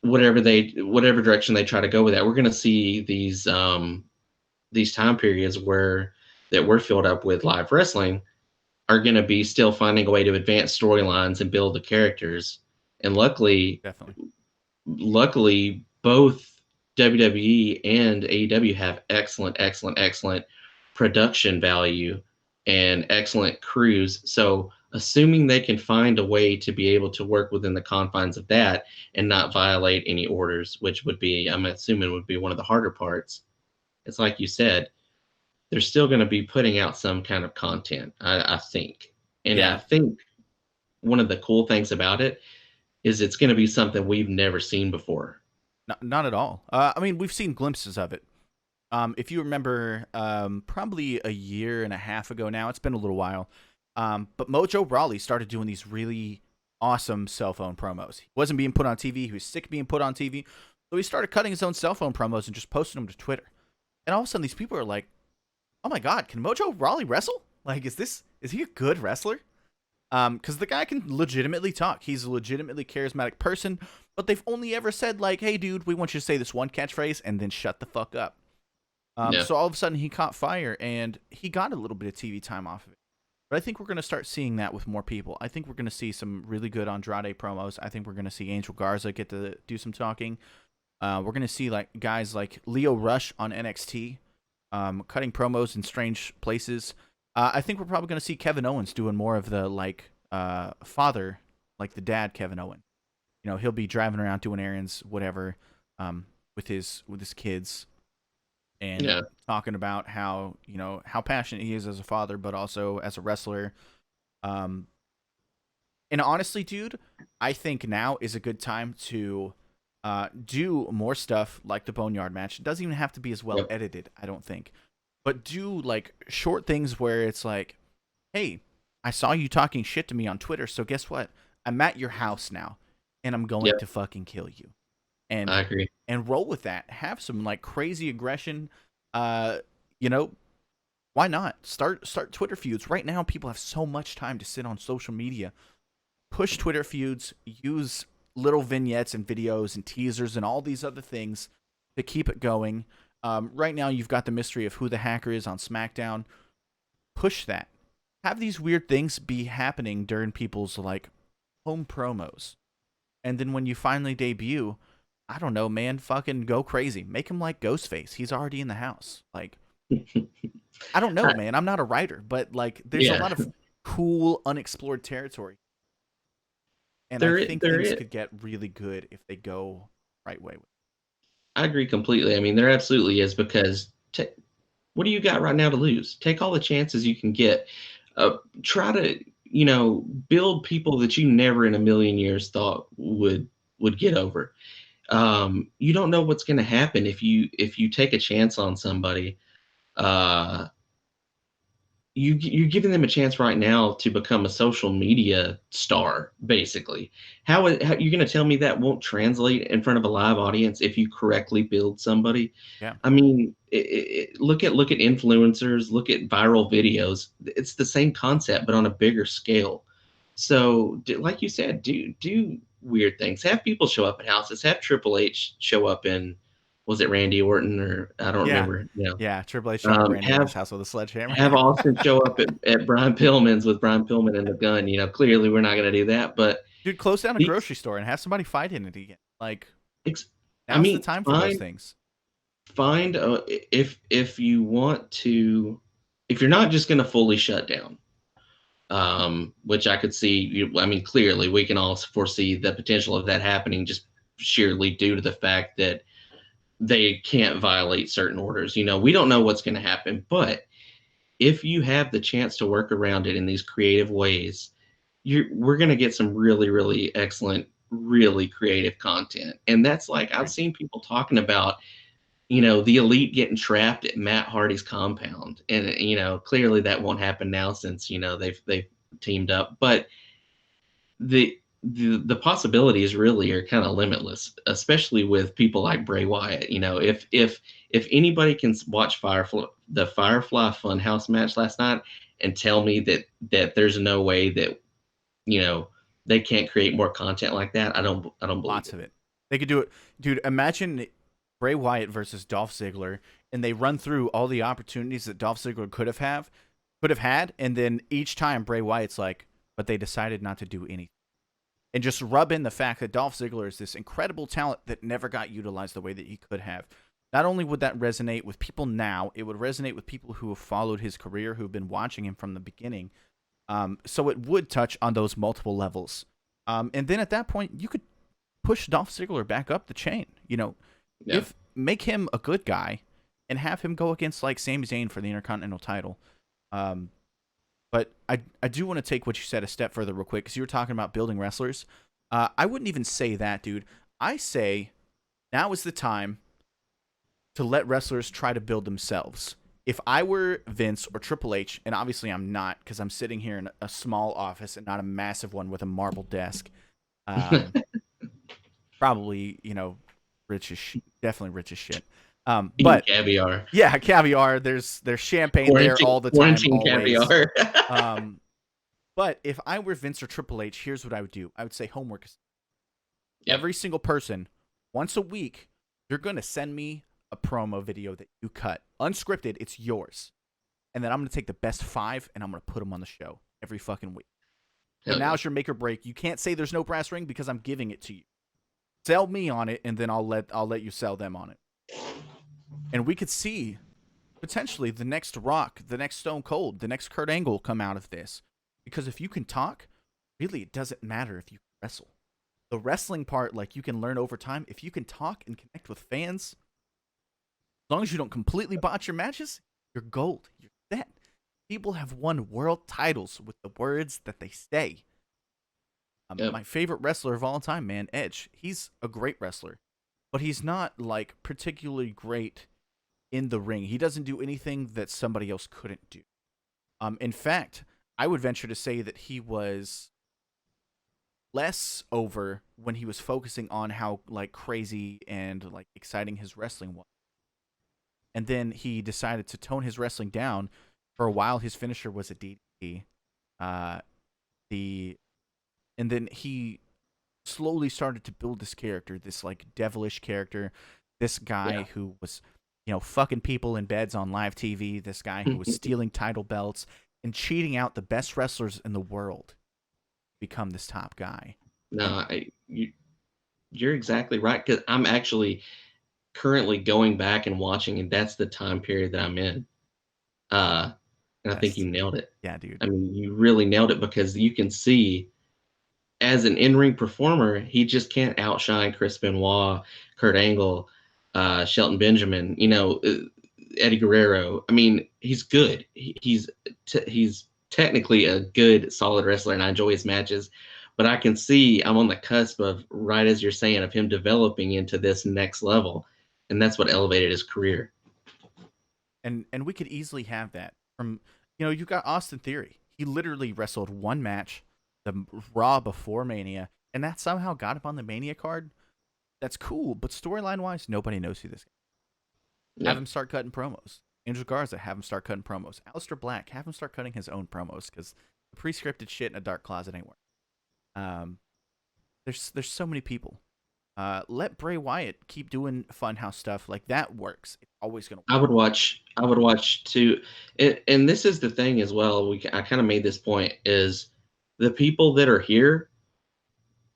whatever direction they try to go with that. We're going to see these time periods where that we're filled up with live wrestling are going to be still finding a way to advance storylines and build the characters. And Definitely. luckily, both WWE and AEW have excellent, excellent, excellent production value and excellent crews. So, assuming they can find a way to be able to work within the confines of that and not violate any orders, which would be, I'm assuming, would be one of the harder parts. It's like you said, they're still going to be putting out some kind of content, I think. And I Yeah. think one of the cool things about it is it's going to be something we've never seen before. Not at all. I mean, we've seen glimpses of it. If you remember, probably a year and a half ago now, it's been a little while. But Mojo Rawley started doing these really awesome cell phone promos. He wasn't being put on TV. He was sick of being put on TV. So he started cutting his own cell phone promos and just posting them to Twitter. And all of a sudden, these people are like, "Oh my God, can Mojo Rawley wrestle? Like, is he a good wrestler?" Because the guy can legitimately talk. He's a legitimately charismatic person. But they've only ever said like, "Hey, dude, we want you to say this one catchphrase and then shut the fuck up." Yeah. So all of a sudden he caught fire and he got a little bit of TV time off of it. But I think we're going to start seeing that with more people. I think we're going to see some really good Andrade promos. I think we're going to see Angel Garza get to do some talking. We're going to see like guys like Leo Rush on NXT, cutting promos in strange places. I think we're probably going to see Kevin Owens doing more of the like father, like the dad Kevin Owens. He'll be driving around doing errands, whatever, with his kids and Yeah. talking about how how passionate he is as a father, but also as a wrestler. Um, and honestly, dude, I think now is a good time to Do more stuff like the Boneyard match. It doesn't even have to be as well Yep. edited, I don't think. But do like short things where it's like, hey, I saw you talking shit to me on Twitter, so guess what? I'm at your house now, and I'm going Yep. to fucking kill you. I And agree. roll with that. Have some like crazy aggression. Uh, you know, why not start Twitter feuds right now? People have so much time to sit on social media. Push Twitter feuds. Use little vignettes and videos and teasers and all these other things to keep it going. Right now, you've got the mystery of who the hacker is on SmackDown. Push that. Have these weird things be happening during people's like home promos, and then when you finally debut, I don't know, man, fucking go crazy. Make him like Ghostface. He's already in the house. Like, I don't know, I, man. I'm not a writer, but like, there's a yeah, lot of cool, unexplored territory, and I think there things is. could get really good if they go right way. I agree completely. I mean, there absolutely is because what do you got right now to lose? Take all the chances you can get. Try to, build people that you never in a million years thought would get over. You don't know what's going to happen if you take a chance on somebody. Uh, you're giving them a chance right now to become a social media star, basically. How you're going to tell me that won't translate in front of a live audience if you correctly build somebody? Yeah, I mean, look at influencers, look at viral videos. It's the same concept, but on a bigger scale. So, like you said, do weird things. Have people show up at houses. Have Triple H show up in, was it Randy Orton or I don't yeah, remember. yeah. Triple H showing up Randy Have Orton's house with a sledgehammer. have Austin show up at Brian Pillman's with Brian Pillman and the gun. Clearly we're not going to do that, but Dude, close down a these, grocery store and have somebody fight in it again. Like, I now's the mean, time for those find things. find if you want to, if you're not just going to fully shut down, which I could see. I mean, clearly we can all foresee the potential of that happening just sheerly due to the fact that they can't violate certain orders. We don't know what's going to happen, but if you have the chance to work around it in these creative ways, we're going to get some really, really excellent, really creative content. And that's like, I've Agreed. seen people talking about, the elite getting trapped at Matt Hardy's compound. And, clearly that won't happen now since, they've teamed up. But the possibilities really are kind of limitless, especially with people like Bray Wyatt. If anybody can watch the Firefly Funhouse match last night and tell me that there's no way that you know they can't create more content like that, I don't believe Lots it. of it. They could do it, dude. Imagine Bray Wyatt versus Dolph Ziggler, and they run through all the opportunities that Dolph Ziggler could have had, and then each time Bray Wyatt's like, but they decided not to do anything, and just rub in the fact that Dolph Ziggler is this incredible talent that never got utilized the way that he could have. Not only would that resonate with people now, it would resonate with people who have followed his career, who've been watching him from the beginning. So it would touch on those multiple levels. And then at that point, you could push Dolph Ziggler back up the chain. Yeah, If make him a good guy and have him go against like Sami Zayn for the Intercontinental title. Um, but I do want to take what you said a step further real quick because you were talking about building wrestlers. I wouldn't even say that, dude. I say now is the time to let wrestlers try to build themselves. If I were Vince or Triple H, and obviously I'm not because I'm sitting here in a small office and not a massive one with a marble desk, um, probably rich as definitely rich as shit. eating But caviar, yeah, caviar. There's champagne there all the time, quarantine always. caviar. Um, but if I were Vince or Triple H, here's what I would do. I would say homework. Yep, Every single person, once a week, you're gonna send me a promo video that you cut, unscripted. It's yours, and then I'm gonna take the best 5 and I'm gonna put them on the show every fucking week. So hell yeah. now's your make or break. You can't say there's no brass ring because I'm giving it to you. Sell me on it, and then I'll let you sell them on it. And we could see potentially the next Rock, the next Stone Cold, the next Kurt Angle come out of this. Because if you can talk, really it doesn't matter if you can wrestle. The wrestling part, like you can learn over time. If you can talk and connect with fans, as long as you don't completely botch your matches, you're gold. You're set. People have won world titles with the words that they say. Yep. My favorite wrestler of all time, man, Edge. He's a great wrestler. but he's not like particularly great in the ring. He doesn't do anything that somebody else couldn't do. In fact, I would venture to say that he was less over when he was focusing on how like crazy and like exciting his wrestling was. And then he decided to tone his wrestling down. For a while, his finisher was a DDT. Uh, the and then he slowly started to build this character, this like devilish character, this guy Yeah. who was, fucking people in beds on live TV, this guy who was stealing title belts and cheating out the best wrestlers in the world to become this top guy. No, And you're exactly right. Because I'm actually currently going back and watching, and that's the time period that I'm in. Uh, and I think that's you nailed it. yeah, dude. I mean, you really nailed it because you can see as an in-ring performer, he just can't outshine Chris Benoit, Kurt Angle, Shelton Benjamin, Eddie Guerrero. I mean, he's good. He's technically a good, solid wrestler, and I enjoy his matches. But I can see I'm on the cusp of, right as you're saying, of him developing into this next level, and that's what elevated his career. And we could easily have that from you've got Austin Theory. He literally wrestled one match, the Raw before Mania, and that somehow got him on the Mania card. That's cool, but storyline wise, nobody knows who this guy. Have Yeah, him start cutting promos. Angel Garza, have him start cutting promos. Aleister Black, have him start cutting his own promos because the pre-scripted shit in a dark closet ain't working. Um, there's so many people. Let Bray Wyatt keep doing Funhouse stuff like that works. It's always gonna I work. would watch. I would watch too, and this is the thing as well. I kind of made this point is the people that are here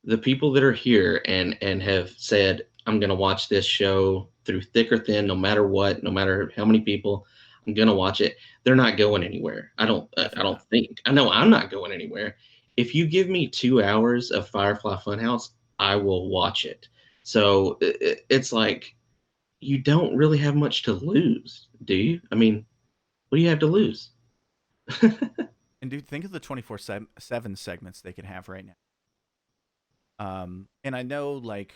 the people that are here and have said, I'm going to watch this show through thick or thin, no matter what, no matter how many people, I'm going to watch it. They're not going anywhere. I Definitely don't not. think. I know I'm not going anywhere. If you give me 2 hours of Firefly Funhouse, I will watch it. So it's like you don't really have much to lose, do you? I mean, what do you have to lose? And dude, think of the 24/7 segments they could have right now. And I know like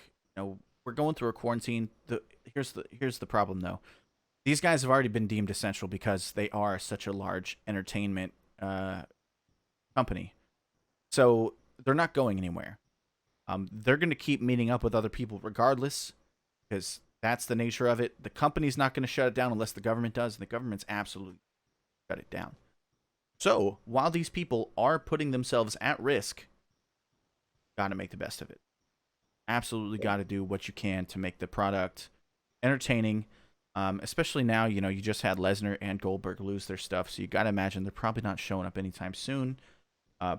we're going through a quarantine. Here's the problem though. These guys have already been deemed essential because they are such a large entertainment company. So they're not going anywhere. They're going to keep meeting up with other people regardless because that's the nature of it. The company's not going to shut it down unless the government does, and the government's absolutely shut it down. So while these people are putting themselves at risk, got to make the best of it. Absolutely got to do what you can to make the product entertaining. Especially now, you just had Lesnar and Goldberg lose their stuff, so you got to imagine they're probably not showing up anytime soon. Uh,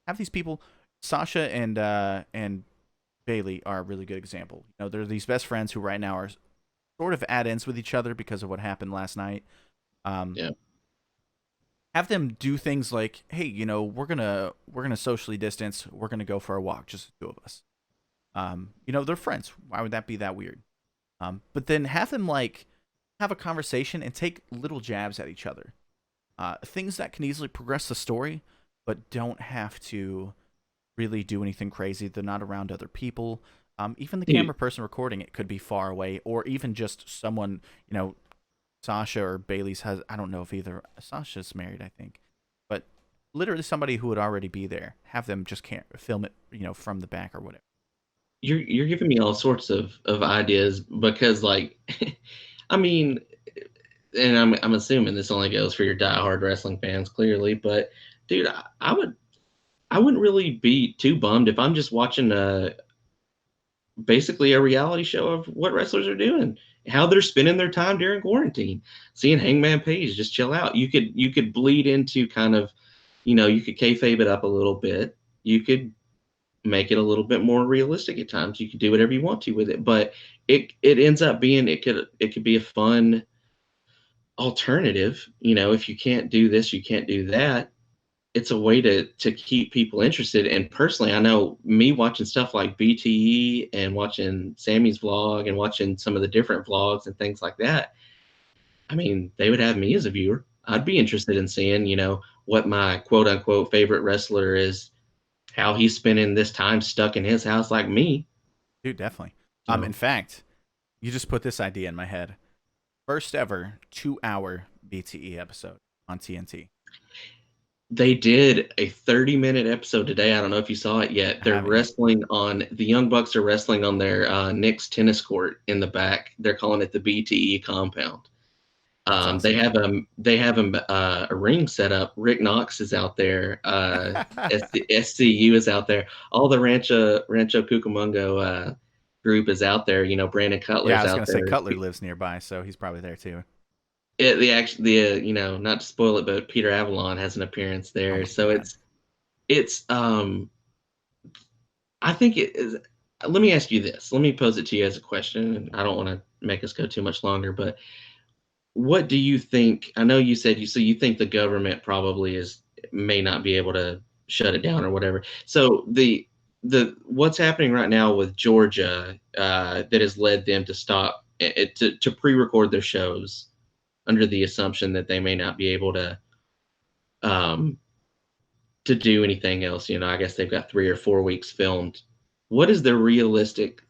have these people, Sasha and Bailey are a really good example. They're these best friends who right now are sort of at ends with each other because of what happened last night. Um, Yeah. have them do things like, hey, we're gonna socially distance. We're gonna go for a walk, just the two of us. They're friends. Why would that be that weird? But then have them like have a conversation and take little jabs at each other. Things that can easily progress the story, but don't have to really do anything crazy. They're not around other people. Even the Dude, camera person recording it could be far away, or even just someone, Sasha or Bailey's has. I don't know if either Sasha's married, I think, but literally somebody who would already be there. Have them just can't film it, from the back or whatever. you're giving me all sorts of ideas because like I mean, and I'm assuming this only goes for your diehard wrestling fans, clearly. But dude, I wouldn't really be too bummed if I'm just watching basically a reality show of what wrestlers are doing, how they're spending their time during quarantine, seeing Hangman Page just chill out. You could bleed into kind of, you could kayfabe it up a little bit. You could make it a little bit more realistic at times. You could do whatever you want to with it, but it ends up being it could be a fun alternative. If you can't do this, you can't do that. It's a way to keep people interested. And personally, I know me watching stuff like BTE and watching Sammy's vlog and watching some of the different vlogs and things like that. I mean, they would have me as a viewer. I'd be interested in seeing, what my quote unquote favorite wrestler is, how he's spending this time stuck in his house like me. Dude, definitely. In So fact, you just put this idea in my head. First ever 2-hour BTE episode on TNT. they did a 30-minute episode today. I don't know if you saw it yet. I They're haven't yet. wrestling on the Young Bucks are wrestling on their Knicks tennis court in the back. They're calling it the BTE compound. That's They awesome. have a ring set up. Rick Knox is out there. SCU is out there. All the Rancho Cucamonga group is out there. You know, Brandon Yeah, I Cutler's was out gonna say there. Cutler lives nearby, so he's probably there too. You know, not to spoil it, but Peter Avalon has an appearance Oh there. my So god. it's I think it is. Let me ask you this. Let me pose it to you as a question, and I don't want to make us go too much longer, but what do you think? I know you said you think the government probably is may not be able to shut it down or whatever. So the what's happening right now with Georgia that has led them to stop to pre-record their shows under the assumption that they may not be able um, to do anything else. You know, I guess they've got 3 or 4 weeks filmed. What is the realistic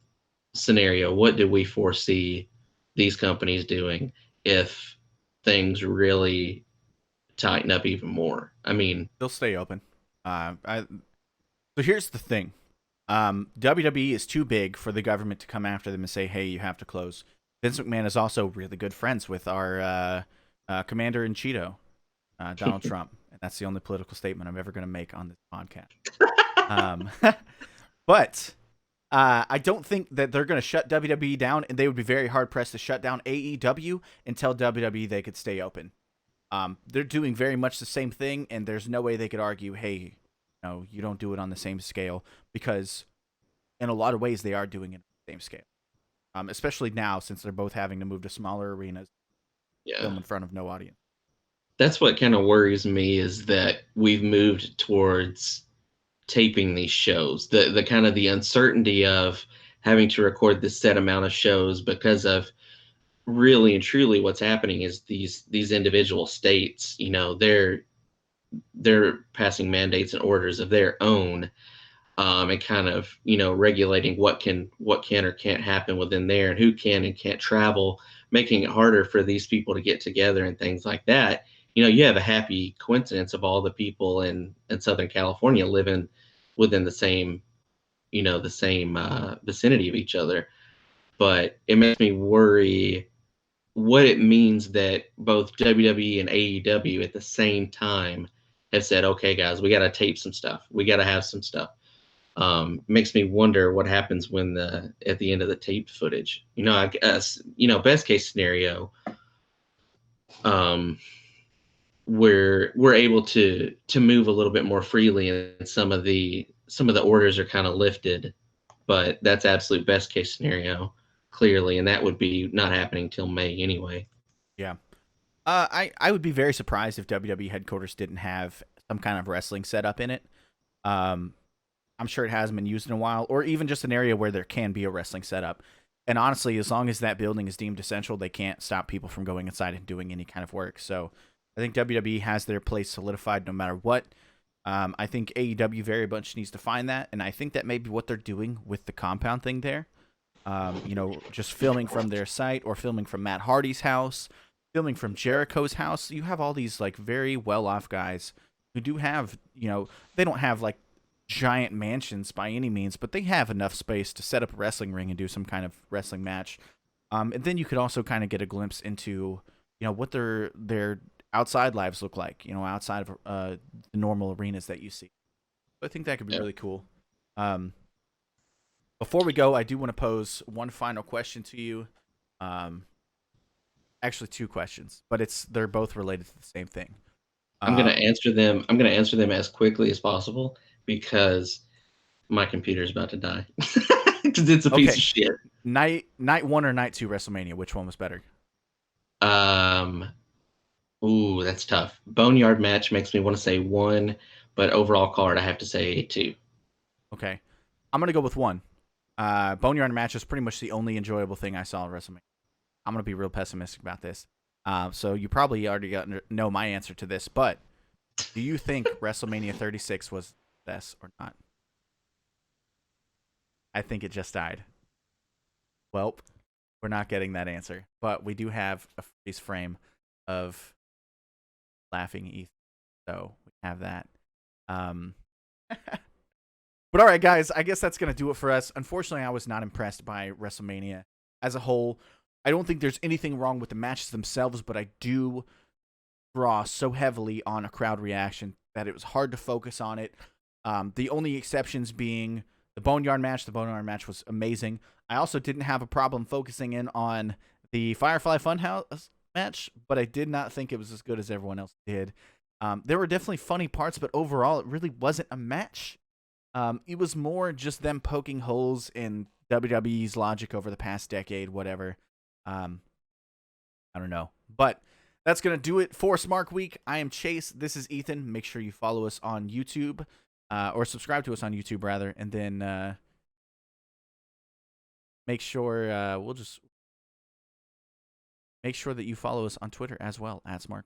scenario? What do we foresee these companies doing if things really tighten up even more? I mean, They'll stay open. So here's the thing. WWE is too big for the government to come after them and say, "Hey, you have to close." Vince McMahon is also really good friends with our commander in Cheeto, Donald Trump, and that's the only political statement I'm ever going to make on this podcast. Um, but I don't think that they're going to shut WWE down, and they would be very hard pressed to shut down AEW and tell WWE they could stay open. They're doing very much the same thing, and there's no way they could argue, "Hey, no, you don't do it on the same scale," because in a lot of ways they are doing it on the same scale. Especially now since they're both having to move to smaller arenas, yeah. film in front of no audience. That's what kind of worries me is that we've moved towards taping these shows. The kind of the uncertainty of having to record this set amount of shows because of really and truly what's happening is these individual states, you know, they're passing mandates and orders of their own, and kind of regulating what can or can't happen within there and who can and can't travel, making it harder for these people to get together and things like that. You know, you have a happy coincidence of all the people in Southern California living within the same vicinity of each other, but it makes me worry what it means that both WWE and AEW at the same time have said, okay, guys, we got to tape some stuff. We got to have some stuff. Makes me wonder what happens when at the end of the taped footage. You know, I guess best case scenario, um, we're able to move a little bit more freely, and some of the orders are kind of lifted. But that's absolute best case scenario, clearly, and that would be not happening till May anyway. Yeah. I would be very surprised if WWE headquarters didn't have some kind of wrestling setup in it. Um, I'm sure it hasn't been used in a while, or even just an area where there can be a wrestling setup. And honestly, as long as that building is deemed essential, they can't stop people from going inside and doing any kind of work. So I think WWE has their place solidified no matter what. I think AEW very much needs to find that, and I think that may be what they're doing with the compound thing there. Just filming from their site or filming from Matt Hardy's house, filming from Jericho's house. You have all these like very well off guys who do have, they don't have like giant mansions by any means, but they have enough space to set up a wrestling ring and do some kind of wrestling match. And then you could also kind of get a glimpse into, what their outside lives look like, outside of the normal arenas that you see. So I think that could be Yeah. really cool. Um, Before we go, I do want to pose one final question to you. Um, Actually, two questions, but they're both related to the same thing. I'm gonna Um, answer them. I'm gonna answer them as quickly as possible because my computer's about to die because it's a piece of okay, shit. night one or night two WrestleMania, which one was better? Um, ooh, that's tough. Boneyard match makes me want to say one, but overall card I have to say two. Okay, I'm gonna go with one. Boneyard match is pretty much the only enjoyable thing I saw at WrestleMania. I'm gonna be real pessimistic about this. So you probably already know my answer to this, but do you think WrestleMania 36 was the best or not? I think it just died. Well, we're not getting that answer, but we do have a freeze frame of laughing Ethan, so we have that. Um, but all right, guys, I guess that's gonna do it for us. Unfortunately, I was not impressed by WrestleMania as a whole. I don't think there's anything wrong with the matches themselves, but I do draw so heavily on a crowd reaction that it was hard to focus on it. The only exceptions being the Boneyard match. The Boneyard match was amazing. I also didn't have a problem focusing in on the Firefly Funhouse match, but I did not think it was as good as everyone else did. There were definitely funny parts, but overall, it really wasn't a match. It was more just them poking holes in WWE's logic over the past decade, whatever. Um, I don't know. But that's going to do it for Smark Week. I am Chase. This is Ethan. Make sure you follow us on YouTube, or subscribe to us on YouTube, rather. And then make sure we'll just make sure that you follow us on Twitter as well, at Smark.